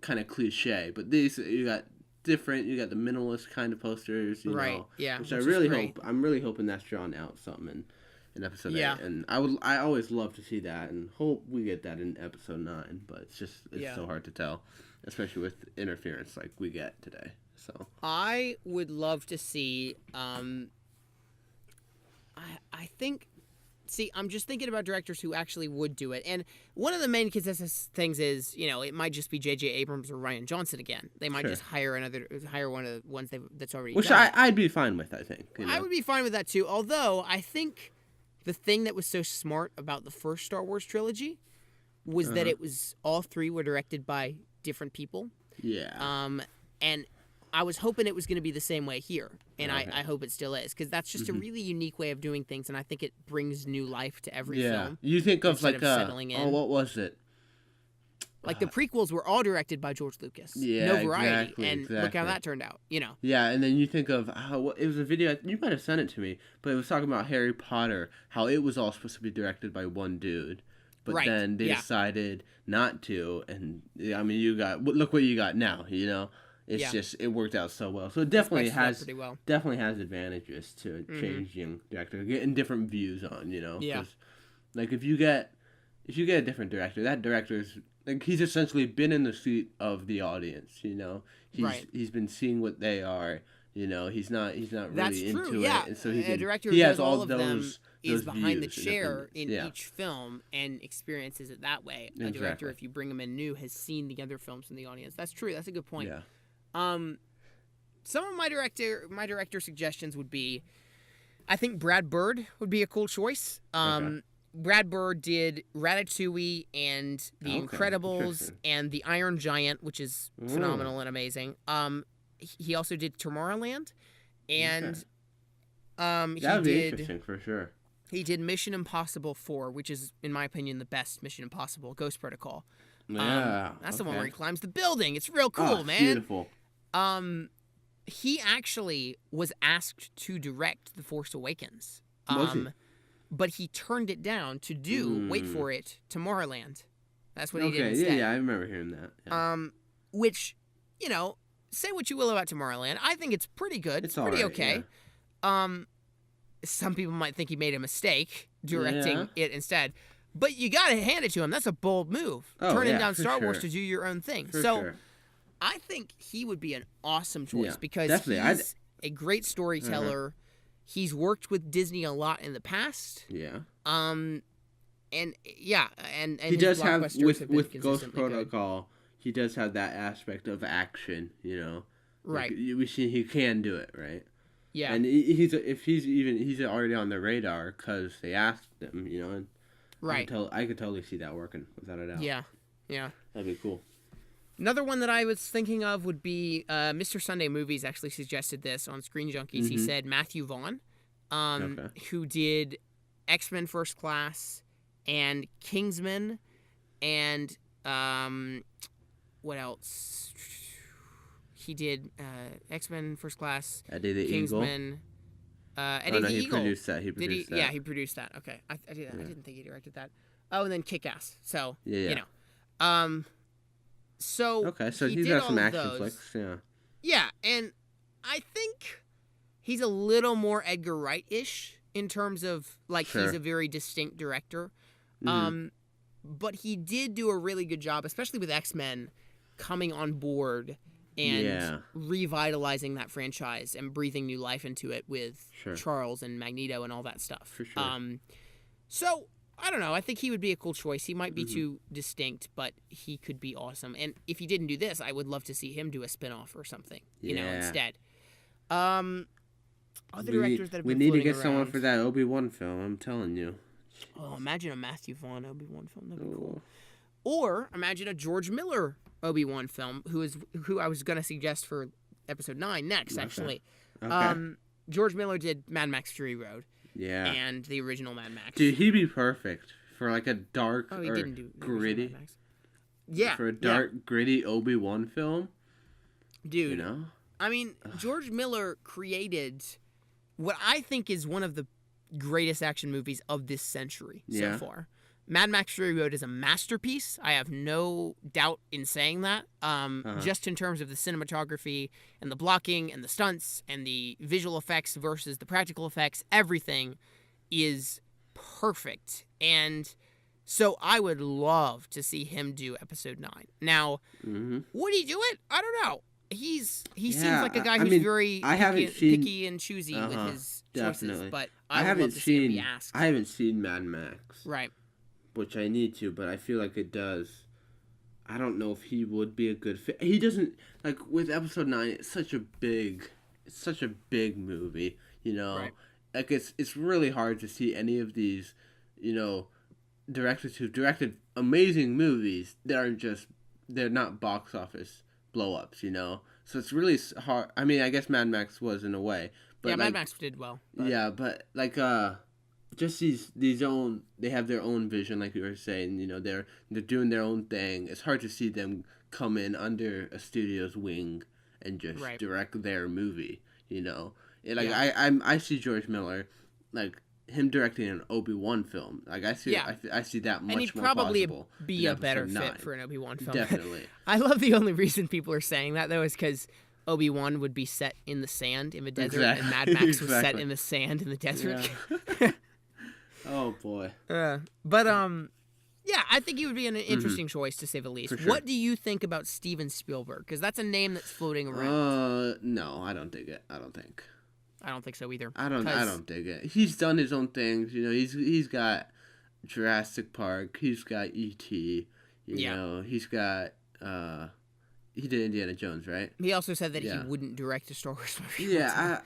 kind of cliche. But these you got different. You got the minimalist kind of posters, you know, which I really hope. I'm really hoping that's drawn out something in Episode 8, and I always love to see that, and hope we get that in Episode 9. But it's so hard to tell, especially with interference like we get today. So I would love to see. I think, I'm just thinking about directors who actually would do it. And one of the main consensus things is, you know, it might just be J.J. Abrams or Rian Johnson again. They might just hire one of the ones that's already Which done. I'd be fine with, I think. You know? I would be fine with that, too. Although, I think the thing that was so smart about the first Star Wars trilogy was that it was all three were directed by different people. Yeah. And I was hoping it was going to be the same way here, and I hope it still is, because that's just a really unique way of doing things, and I think it brings new life to every film. You think of like settling in. what was it? Like, the prequels were all directed by George Lucas. Yeah, no variety. Exactly, and look how that turned out, you know. Yeah, and then you think of how it was a video, you might have sent it to me, but it was talking about Harry Potter, how it was all supposed to be directed by one dude. But then they decided not to, and I mean, look what you got now, you know. It's just, it worked out so well. So it definitely has advantages to changing director, getting different views on, you know. Yeah. Like, if you get a different director, that director's, like, he's essentially been in the seat of the audience, you know. He's been seeing what they are, you know. He's not really into it. And so a director who has all of them is behind the chair in each film and experiences it that way. A director, if you bring him in new, has seen the other films in the audience. That's true. That's a good point. Yeah. Some of my director suggestions would be, I think Brad Bird would be a cool choice. Brad Bird did Ratatouille and The Incredibles and The Iron Giant, which is phenomenal and amazing. He also did Tomorrowland, and that would be interesting for sure. He did Mission Impossible 4, which is, in my opinion, the best Mission Impossible, Ghost Protocol. That's the one where he climbs the building. It's real cool, man. Beautiful. He actually was asked to direct The Force Awakens. But he turned it down to do, wait for it, Tomorrowland. That's what he did instead. Yeah, I remember hearing that. Yeah. Which, you know, say what you will about Tomorrowland. I think it's pretty good. It's pretty okay. Yeah. Some people might think he made a mistake directing it instead. But you got to hand it to him. That's a bold move. Turning down Star Wars to do your own thing. I think he would be an awesome choice because he's a great storyteller. He's worked with Disney a lot in the past. Yeah. And he does have with Ghost Protocol. He does have that aspect of action, you know. Right. Like, we see he can do it, right? Yeah. And he's already on the radar because they asked him, you know. And right. I could totally see that working without a doubt. Yeah. Yeah. That'd be cool. Another one that I was thinking of would be Mr. Sunday Movies actually suggested this on Screen Junkies. He said Matthew Vaughn, who did X-Men First Class and Kingsman and what else? He did X-Men First Class, Eddie the Kingsman, Eddie the Eagle. He produced that. Yeah, he produced that. Okay. I didn't think he directed that. Oh, and then Kick-Ass. So, you know. So he's got some action flicks, yeah. Yeah, and I think he's a little more Edgar Wright-ish in terms of, like, he's a very distinct director. But he did do a really good job, especially with X-Men, coming on board and revitalizing that franchise and breathing new life into it with Charles and Magneto and all that stuff. For sure. So I don't know. I think he would be a cool choice. He might be too distinct, but he could be awesome. And if he didn't do this, I would love to see him do a spinoff or something, you know, instead. Other directors that have been We need to get around. someone for that Obi-Wan film, I'm telling you. Oh, imagine a Matthew Vaughn Obi-Wan film. That'd be cool. Or imagine a George Miller Obi-Wan film, who I was going to suggest for episode 9 next, actually. Okay. George Miller did Mad Max Fury Road. Yeah. And the original Mad Max. Dude, he'd be perfect for like a dark he or didn't do gritty. Mad Max. Yeah. For a dark, gritty Obi-Wan film. Dude. You know? I mean, George Miller created what I think is one of the greatest action movies of this century so far. Mad Max Fury Road is a masterpiece. I have no doubt in saying that. Just in terms of the cinematography and the blocking and the stunts and the visual effects versus the practical effects, everything is perfect. And so I would love to see him do episode 9. Now, would he do it? I don't know. He seems like a guy who's very picky and choosy with his choices, but I would love to see him be asked. I haven't seen Mad Max. Right. Which I need to, but I feel like it does. I don't know if he would be a good fit. He doesn't, like, with episode 9, it's such a big movie, you know? Right. Like, it's really hard to see any of these, you know, directors who've directed amazing movies that aren't just, they're not box office blow-ups, you know? So it's really hard. I mean, I guess Mad Max was in a way. But yeah, Mad Max did well. But... Yeah, but, like, just they have their own vision, like you were saying. You know, they're doing their own thing. It's hard to see them come in under a studio's wing and just direct their movie. You know, I see George Miller, like him directing an Obi-Wan film. Like I see that much more. And he'd probably plausible be a better fit for an Obi-Wan film. Definitely. I love the only reason people are saying that though is because Obi-Wan would be set in the sand in the desert, and Mad Max was set in the sand in the desert. Yeah. Oh boy. Yeah, I think he would be an interesting choice to say the least. Sure. What do you think about Steven Spielberg? Because that's a name that's floating around. No, I don't dig it. I don't think so either. I don't dig it. He's done his own things. You know, he's got Jurassic Park. He's got E.T. You know, he's got he did Indiana Jones, right? He also said that he wouldn't direct a Star Wars movie. Yeah,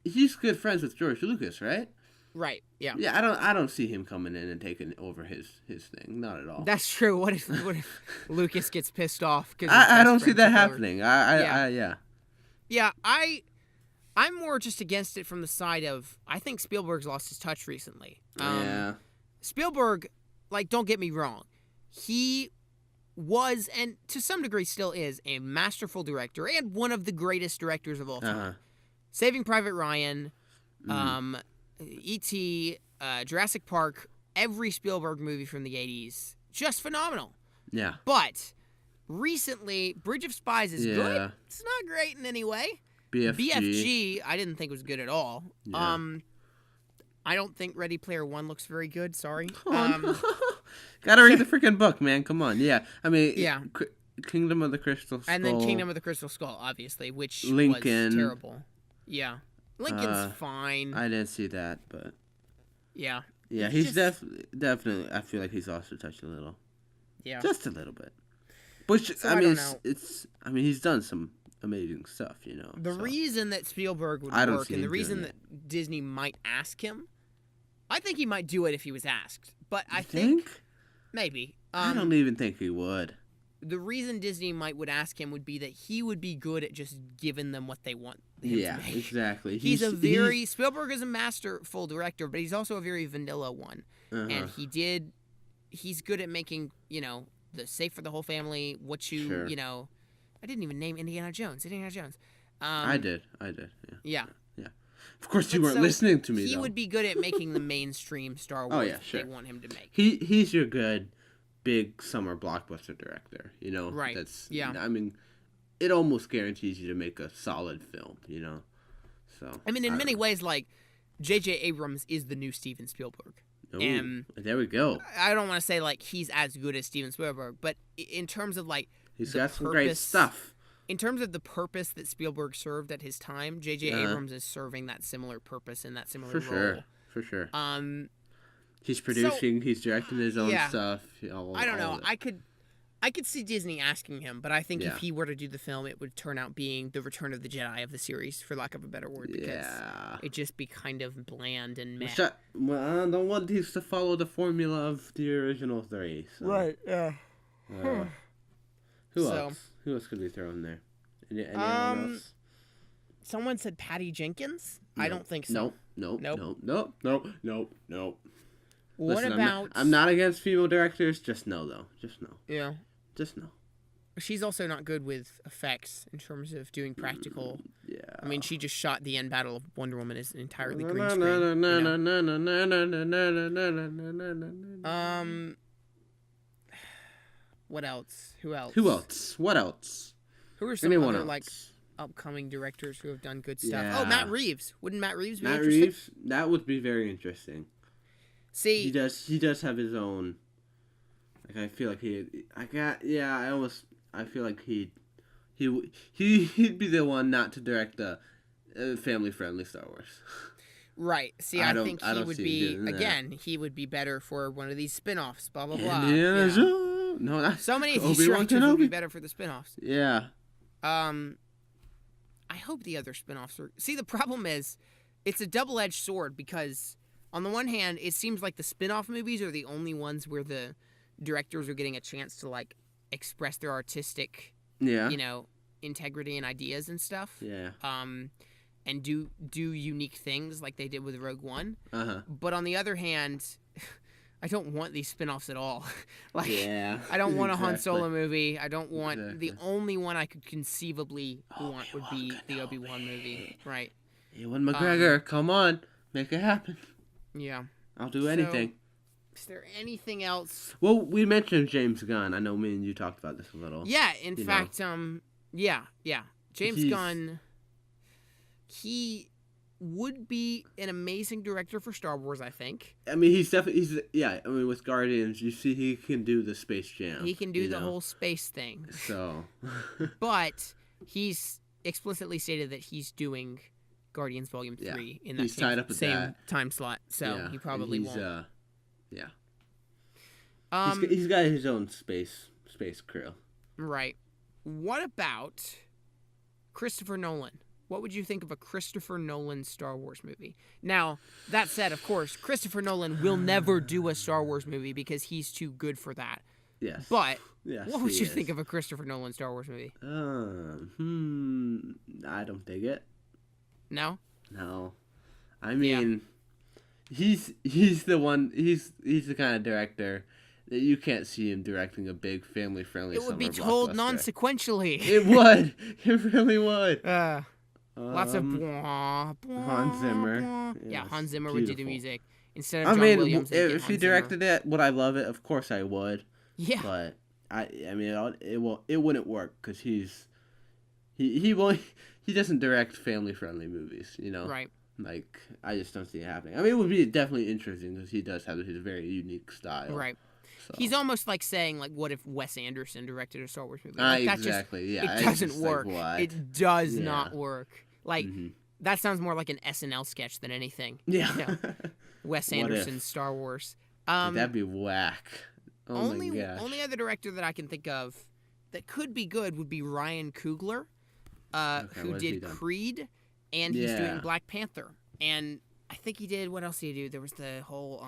he's good friends with George Lucas, right? Right. Yeah. Yeah, I don't see him coming in and taking over his thing. Not at all. That's true. What if Lucas gets pissed off? I don't see that happening. Yeah, I'm more just against it from the side of I think Spielberg's lost his touch recently. Spielberg, like, don't get me wrong, he was and to some degree still is a masterful director and one of the greatest directors of all time. Saving Private Ryan, E.T., Jurassic Park, every Spielberg movie from the 80s, just phenomenal. Yeah. But recently, Bridge of Spies is good. It's not great in any way. BFG, I didn't think was good at all. Yeah. I don't think Ready Player One looks very good. Sorry. No. Gotta read the freaking book, man. Come on. Yeah. I mean, Kingdom of the Crystal Skull. And then Kingdom of the Crystal Skull, obviously, which was terrible. Yeah. Lincoln's fine. I didn't see that, but yeah, he's definitely. I feel like he's also touched a little, just a little bit. But so I don't know. He's done some amazing stuff, you know. The reason that Spielberg would work, and the reason that Disney might ask him, I think he might do it if he was asked. But I think maybe. I don't even think he would. The reason Disney would ask him would be that he would be good at just giving them what they want him to make. Exactly. Spielberg is a masterful director, but he's also a very vanilla one. And he's good at making, you know, the safe for the whole family, you know, I didn't even name Indiana Jones. I did. Yeah. Yeah. Of course you weren't listening to me, He would be good at making the mainstream Star Wars they want him to make. He's your good big summer blockbuster director, you know. Right. I mean, it almost guarantees you to make a solid film, you know. So I mean, in many ways, like J.J. Abrams is the new Steven Spielberg. Ooh, there we go. I don't want to say like he's as good as Steven Spielberg, but in terms of like he's got some great stuff. In terms of the purpose that Spielberg served at his time, J.J. Abrams is serving that similar purpose in that similar role. For sure. He's producing. He's directing his own stuff. I don't know. I could see Disney asking him, but I think if he were to do the film, it would turn out being the Return of the Jedi of the series, for lack of a better word, because it'd just be kind of bland and meh. I don't want these to follow the formula of the original three. So. Right. Yeah. Who else? Who else could we throw in there? Anyone else? Someone said Patty Jenkins. No. I don't think so. Nope. What Listen, about... I'm not against female directors. Just no, though. Just no. Yeah. Just no. She's also not good with effects in terms of doing practical. Yeah. I mean, she just shot the end battle of Wonder Woman as an entirely green screen. What else? Who else? What else? Who are some other like upcoming directors who have done good stuff? Yeah. Oh, Matt Reeves. Wouldn't Matt Reeves be interesting? Matt Reeves, that would be very interesting. See, he does have his own. Like I feel like I feel like he'd be the one not to direct the family-friendly Star Wars. Right. See, I think he would be again. He would be better for one of these spin-offs. Blah blah blah. No, not so many of these directors would be better for the spin-offs. Yeah. I hope the other spin-offs are. See, the problem is, it's a double-edged sword because on the one hand, it seems like the spin-off movies are the only ones where the directors are getting a chance to like express their artistic, integrity and ideas and stuff. Yeah. and do unique things like they did with Rogue One. Uh-huh. But on the other hand, I don't want these spin-offs at all. Yeah. I don't want a Han Solo movie. I don't want the only one I could conceivably want would be the Obi-Wan movie. Right. Ewan McGregor, come on. Make it happen. Yeah. I'll do anything. Is there anything else? Well, we mentioned James Gunn. I know me and you talked about this a little. Yeah, in fact, yeah. James Gunn, he would be an amazing director for Star Wars, I think. I mean, with Guardians, you see he can do the Space Jam. He can do the whole space thing. So. But he's explicitly stated that he's doing Guardians Volume 3 in that same time slot. So he probably won't. He's got his own space crew. Right. What about Christopher Nolan? What would you think of a Christopher Nolan Star Wars movie? Now, that said, of course, Christopher Nolan will never do a Star Wars movie because he's too good for that. Yes. But what would you think of a Christopher Nolan Star Wars movie? I don't dig it. No? No. I mean, he's the kind of director that you can't see him directing a big family-friendly summer blockbuster. It would be told non-sequentially. It would. It really would. Lots of Hans Zimmer. Yeah, Hans Zimmer would do the music instead of John Williams. If he directed it, would I love it? Of course I would. Yeah. But it wouldn't work because he doesn't direct family-friendly movies, you know. Right. Like, I just don't see it happening. I mean, it would be definitely interesting because he does have his very unique style. Right. So. He's almost like saying, like, what if Wes Anderson directed a Star Wars movie? Exactly, It doesn't work. It does not work. Like, that sounds more like an SNL sketch than anything. Yeah. You know? Wes Anderson's Star Wars. That'd be whack. Oh my gosh. Only other director that I can think of that could be good would be Ryan Coogler, who did Creed, and he's doing Black Panther. And I think he did, what else did he do? There was the whole,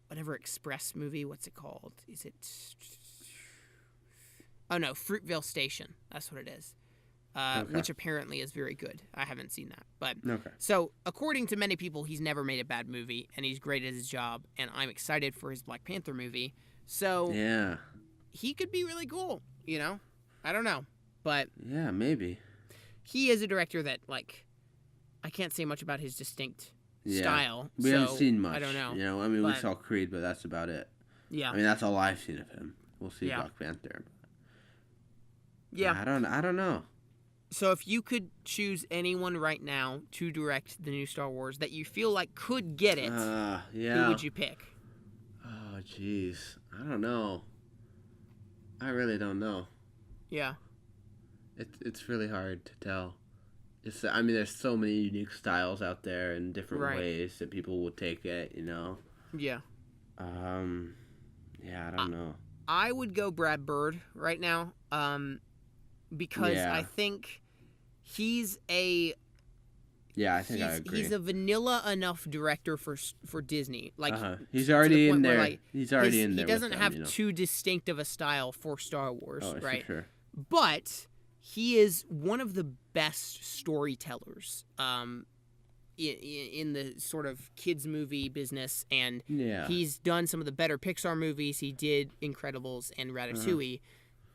whatever Express movie, what's it called? Is it... Oh, no, Fruitvale Station. That's what it is. Which apparently is very good. I haven't seen that. But So, according to many people, he's never made a bad movie, and he's great at his job, and I'm excited for his Black Panther movie. So, he could be really cool, you know? I don't know, but... Yeah, maybe. He is a director that, like, I can't say much about his distinct style. We haven't seen much. I don't know. You know, I mean, we saw Creed, but that's about it. Yeah. I mean, that's all I've seen of him. We'll see Black Panther. Yeah. I don't know. So if you could choose anyone right now to direct the new Star Wars that you feel like could get it, who would you pick? Oh, jeez. I don't know. I really don't know. Yeah. It's really hard to tell. I mean, there's so many unique styles out there and different ways that people would take it, you know? Yeah. Yeah, I don't know. I would go Brad Bird right now, because I think he's a... Yeah, I think I agree. He's a vanilla enough director for Disney. Like he's already in there. Like, he's already in there. He doesn't have too distinct of a style for Star Wars, right? Sure. But he is one of the best storytellers in the sort of kids movie business, and he's done some of the better Pixar movies. He did Incredibles and Ratatouille.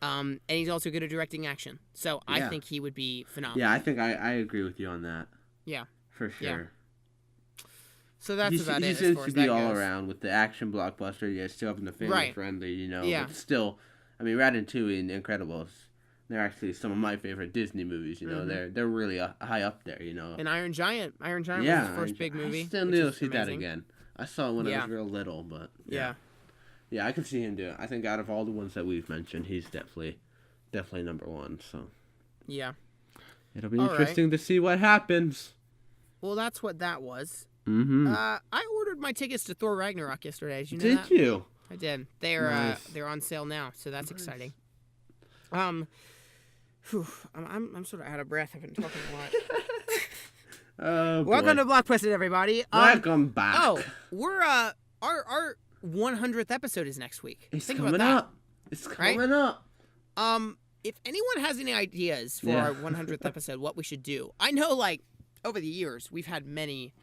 And he's also good at directing action. So I think he would be phenomenal. Yeah, I think I agree with you on that. Yeah. For sure. Yeah. So that's about it. He seems to be all around with the action blockbuster. Yeah, still having the family friendly, you know. Yeah. But still, I mean, Ratatouille and Incredibles, they're actually some of my favorite Disney movies, you know. They're really high up there, you know. And Iron Giant. Iron Giant was his first big movie. I still need to see that again. I saw it when I was real little, but yeah. Yeah, I can see him do it. I think out of all the ones that we've mentioned, he's definitely number one. So yeah, it'll be interesting to see what happens. Well, that's what that was. Mm-hmm. I ordered my tickets to Thor Ragnarok yesterday. Did you know that? Did you? I did. They're on sale now, so that's exciting. I'm sort of out of breath. I've been talking a lot. Welcome to Blockbusted, everybody. Welcome back. Oh, we're our 100th episode is next week. It's coming up. It's coming up. If anyone has any ideas for our 100th episode, what we should do, I know like over the years, we've had many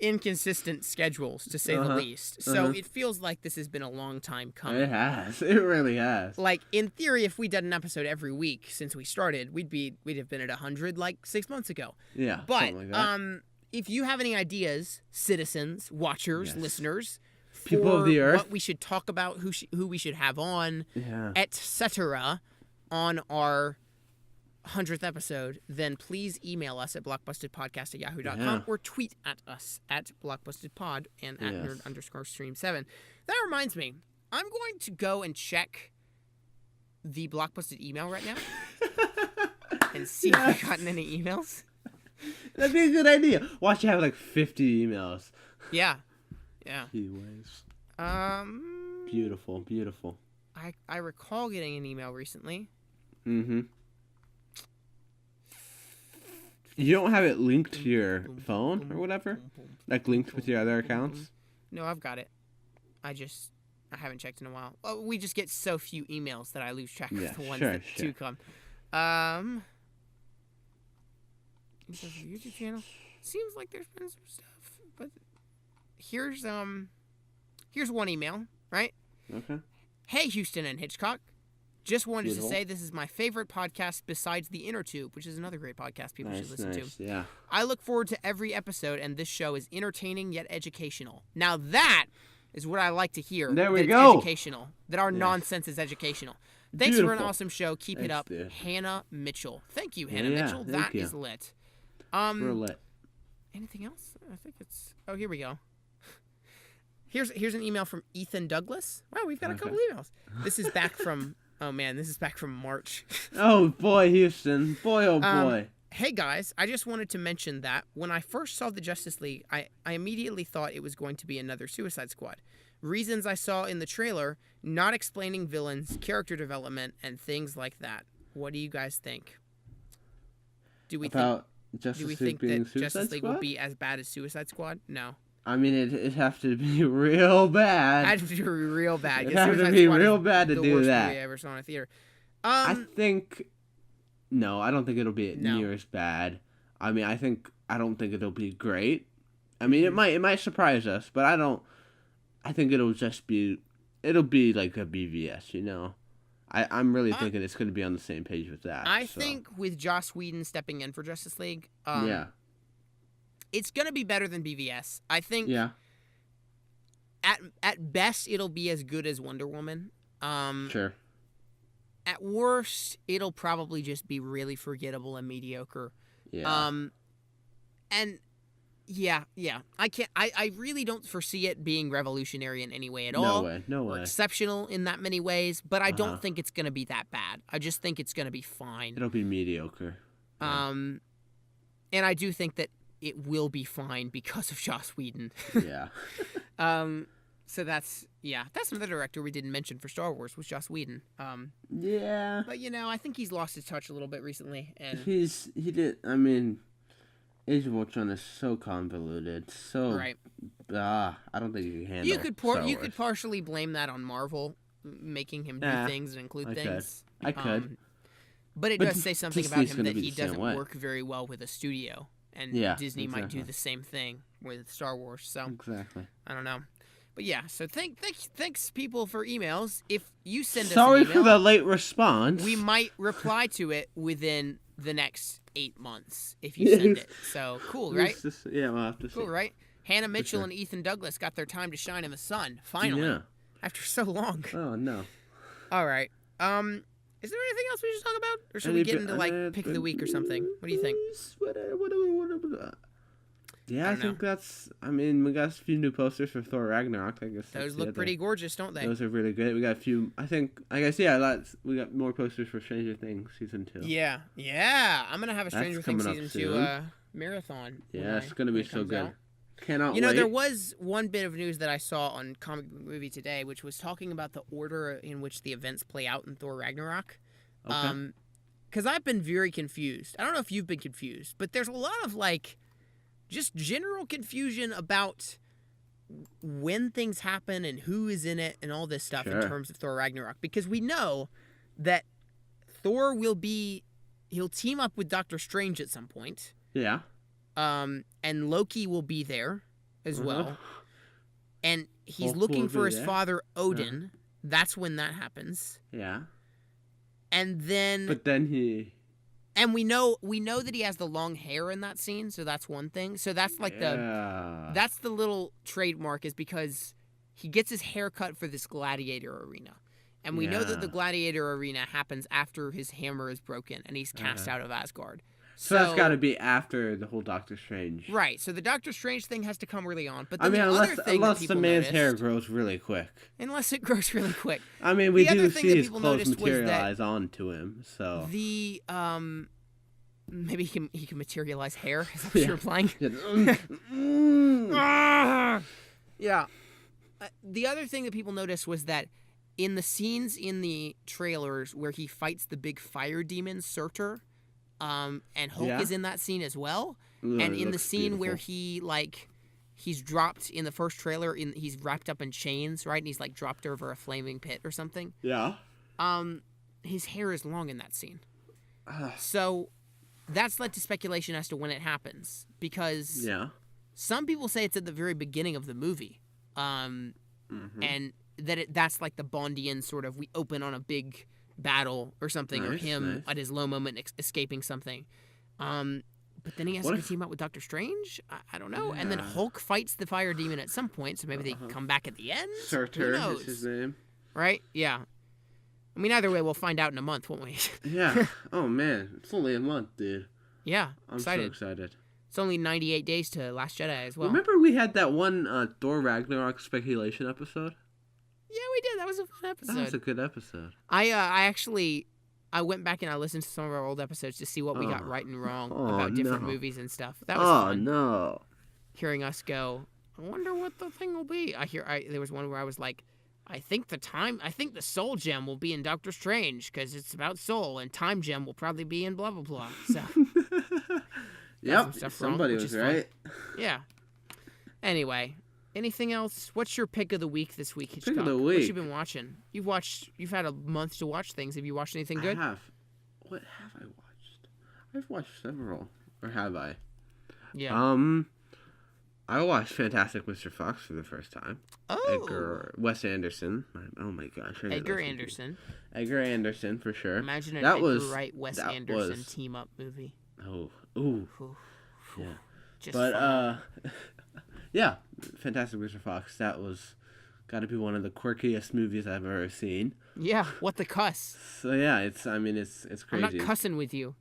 inconsistent schedules, to say the least. So it feels like this has been a long time coming. It has. It really has. Like, in theory, if we'd done an episode every week since we started, we'd have been at 100 like 6 months ago. Yeah. But like that. If you have any ideas, citizens, watchers, listeners, people of the earth, what we should talk about, who we should have on, etc., on our 100th episode, then please email us at blockbustedpodcast@yahoo.com or tweet at us at blockbustedpod and at nerd_stream7. That reminds me, I'm going to go and check the Blockbusted email right now and see if I've gotten any emails. That'd be a good idea. Watch you have like 50 emails. Yeah. Anyways. Beautiful. I recall getting an email recently. Mm-hmm. You don't have it linked to your phone or whatever? Like linked with your other accounts? No, I've got it. I haven't checked in a while. Oh, we just get so few emails that I lose track of the ones that do come. YouTube channel. Seems like there's been some stuff, but here's one email, right? Okay. Hey, Houston and Hitchcock. Just wanted to say this is my favorite podcast besides The Inner Tube, which is another great podcast people should listen to. Yeah. I look forward to every episode, and this show is entertaining yet educational. Now that is what I like to hear. There we go. Educational. That our nonsense is educational. Thanks for an awesome show. Keep it up. Hannah Mitchell. Thank you, Hannah Mitchell. That is lit. We're lit. Anything else? I think it's... Oh, here we go. Here's an email from Ethan Douglas. Wow, we've got a couple emails. This is back from... Oh, man, this is back from March. Oh, boy, Houston. Boy, oh, boy. Hey, guys, I just wanted to mention that when I first saw the Justice League, I immediately thought it was going to be another Suicide Squad. Reasons I saw in the trailer, not explaining villains, character development, and things like that. What do you guys think? Do we think that Justice League will be as bad as Suicide Squad? No. I mean, it'd have to be real bad. It'd have to be real bad. It'd have to be real bad to do that. The worst movie I ever saw in a theater. I don't think it'll be near as bad. I mean, I don't think it'll be great. I mean, it might surprise us, but I think it'll be like a BVS, you know? I'm really thinking it's going to be on the same page with that. I think with Joss Whedon stepping in for Justice League, it's going to be better than BVS. I think at best, it'll be as good as Wonder Woman. Sure. At worst, it'll probably just be really forgettable and mediocre. Yeah. I really don't foresee it being revolutionary in any way at all. No way. Or exceptional in that many ways, but I don't think it's going to be that bad. I just think it's going to be fine. It'll be mediocre. And I do think that it will be fine because of Joss Whedon. Yeah. So that's another director we didn't mention for Star Wars was Joss Whedon. Yeah. But I think he's lost his touch a little bit recently, and I mean, Age of Ultron is so convoluted, so right. I don't think you can handle. You could partially blame that on Marvel making him do things and include things. I could. But it does say something about him that he doesn't work very well with a studio, and Disney might do the same thing with Star Wars. So exactly. I don't know. But yeah, so thanks people for emails. If you send us Sorry an email, for the late response. We might reply to it within the next 8 months if you send it. So cool, right? We'll have to see. Cool, right? Hannah Mitchell and Ethan Douglas got their time to shine in the sun, finally. Yeah. After so long. Oh, no. All right. Is there anything else we should talk about? Or should we get into, pick of the week or something? What do you think? Yeah, I think that's... I mean, we got a few new posters for Thor Ragnarok. I guess those look pretty gorgeous, don't they? Those are really great. We got a few... we got more posters for Stranger Things Season 2. Yeah. I'm going to have a Stranger Things Season 2 marathon. Yeah, it's going to be so good. Cannot wait. There was one bit of news that I saw on Comic Book Movie Today, which was talking about the order in which the events play out in Thor Ragnarok. Okay. Because I've been very confused. I don't know if you've been confused, but there's a lot of, just general confusion about when things happen and who is in it and all this stuff in terms of Thor Ragnarok. Because we know that Thor will be he'll team up with Doctor Strange at some point. Yeah. And Loki will be there as well. And he's looking for his father, Odin. That's when that happens. Yeah. And then... But then he... And we know that he has the long hair in that scene, so that's one thing. So that's like that's the little trademark, is because he gets his hair cut for this gladiator arena. And we know that the gladiator arena happens after his hammer is broken and he's cast out of Asgard. So that's got to be after the whole Doctor Strange. Right. So the Doctor Strange thing has to come early on. But then unless the man's noticed, hair grows really quick. Unless it grows really quick. I mean, we do see his clothes materialize onto him. So the maybe he can materialize hair. Is that what you're implying? Yeah. The other thing that people noticed was that in the scenes in the trailers where he fights the big fire demon Surtur, and Hulk is in that scene as well. And in the scene where he's dropped in the first trailer, he's wrapped up in chains, right? And he's like dropped over a flaming pit or something. Yeah. His hair is long in that scene. So that's led to speculation as to when it happens, because some people say it's at the very beginning of the movie. And that's like the Bondian sort of, we open on a big battle or something, or him at his low moment escaping something. But then he has to team up with Doctor Strange? I don't know. And then Hulk fights the fire demon at some point, so maybe they come back at the end? Surtur is his name. Right? Yeah. I mean, either way, we'll find out in a month, won't we? Yeah. Oh, man. It's only a month, dude. Yeah. I'm so excited. It's only 98 days to Last Jedi as well. Remember we had that one Thor Ragnarok speculation episode? Yeah, we did. That was a fun episode. That was a good episode. I went back and I listened to some of our old episodes to see what we got right and wrong about different movies and stuff. That was fun. Oh, no. Hearing us go, I wonder what the thing will be. There was one where I was like, I think the Soul Gem will be in Doctor Strange because it's about soul, and Time Gem will probably be in blah, blah, blah. So, yep, somebody was right. Fun. Yeah. Anyway, anything else? What's your pick of the week this week, Hitchcock? Pick of the week? What you been watching? You've had a month to watch things. Have you watched anything good? I have. What have I watched? I've watched several. Or have I? Yeah. I watched Fantastic Mr. Fox for the first time. Oh. Wes Anderson. Oh my gosh. Edgar Anderson. Edgar Anderson, for sure. Imagine an Edgar Wright, Wes Anderson team-up movie. Oh. Ooh. Yeah. Just fun. Yeah, Fantastic Mr. Fox. That was got to be one of the quirkiest movies I've ever seen. Yeah, what the cuss. So yeah, it's crazy. I'm not cussing with you.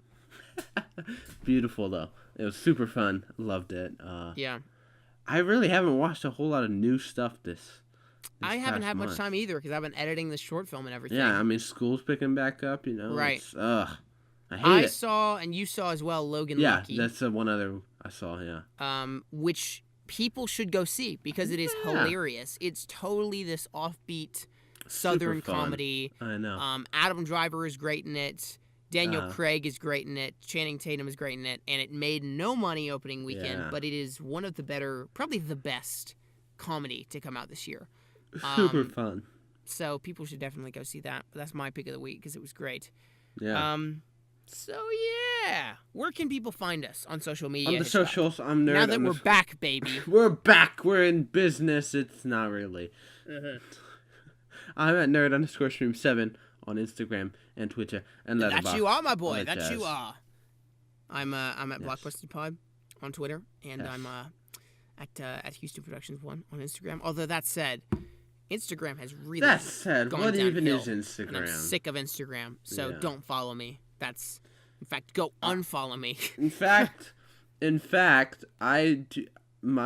Beautiful though. It was super fun. Loved it. Yeah. I really haven't watched a whole lot of new stuff this I haven't had much time either because I've been editing this short film and everything. Yeah, I mean school's picking back up, you know. Right. I hate it. I saw, and you saw as well, Logan Lucky. Yeah, that's one other I saw. Yeah. Which people should go see because it is hilarious. It's totally this offbeat Southern comedy. I know. Adam Driver is great in it. Daniel Craig is great in it. Channing Tatum is great in it. And it made no money opening weekend, but it is one of the better, probably the best comedy to come out this year. Super fun. So people should definitely go see that. But that's my pick of the week because it was great. Yeah. So yeah, where can people find us on social media? On the socials, I'm Nerd. Now that we're back, baby. We're back. We're in business. It's not really. I'm at Nerd_Stream7 on Instagram and Twitter and Letterboxd. That you are, my boy. That you are. I'm at Blockbusted Pod on Twitter, and I'm at Houston Productions 1 on Instagram. Although that said, Instagram has really what even is Instagram? And I'm sick of Instagram, so don't follow me. In fact, go unfollow me. in fact, I do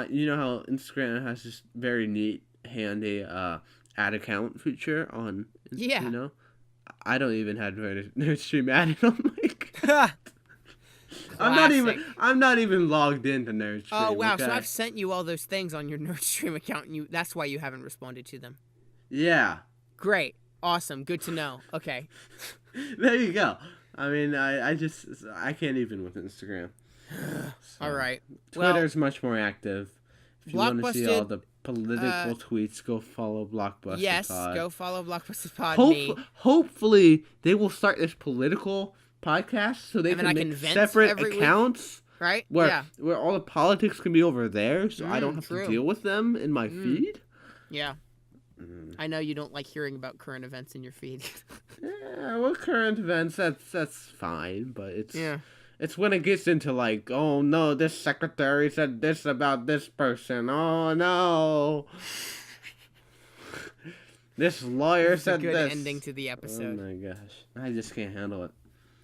you know how Instagram has this very neat, handy ad account feature on. Yeah. You know, I don't even have Nerdstream added on my. I'm not even logged into Nerdstream. Oh wow! Okay? So I've sent you all those things on your Nerdstream account, and that's why you haven't responded to them. Yeah. Great. Awesome. Good to know. Okay. There you go. I mean, I can't even with Instagram. So, all right. Twitter's much more active. If you want to see all the political tweets, go follow Blockbusted Pod. Yes, go follow Blockbusted Pod. Hopefully, they will start this political podcasts so they can make separate accounts. Week, right? Where all the politics can be over there, so I don't have to deal with them in my feed. Yeah. I know you don't like hearing about current events in your feed. Yeah, well, current events, that's fine, but it's when it gets into like, oh no, this secretary said this about this person. Oh no. This lawyer said this. Good ending to the episode. Oh my gosh. I just can't handle it.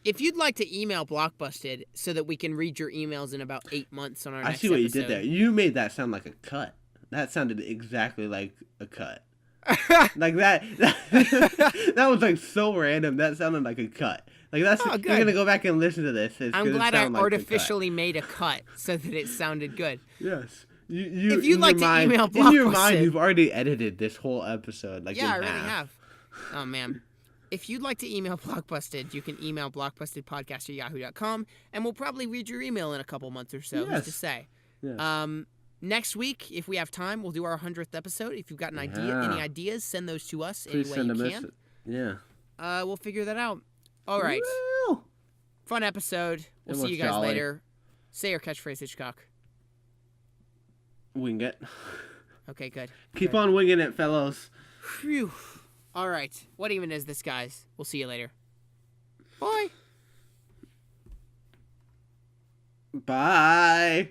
If you'd like to email Blockbusted so that we can read your emails in about 8 months on our next episode. I see what you did there. You made that sound like a cut. That sounded exactly like a cut. Like that was like so random. That sounded like a cut. Like that's you're gonna go back and listen to this. I'm glad I artificially made a cut so that it sounded good. Yes. If you'd like to email Blockbusted, in your mind, you've already edited this whole episode. Like I really have. Oh man. If you'd like to email Blockbusted, you can email blockbustedpodcast@yahoo.com, and we'll probably read your email in a couple months or so. Who's to say? Yes. Next week, if we have time, we'll do our 100th episode. If you've got any ideas, send those to us any way you can. Yeah. We'll figure that out. All right. Woo! Fun episode. We'll see you guys later. Say your catchphrase, Hitchcock. Wing it. Okay, good. Keep on winging it, fellows. Phew. All right. What even is this, guys? We'll see you later. Bye. Bye.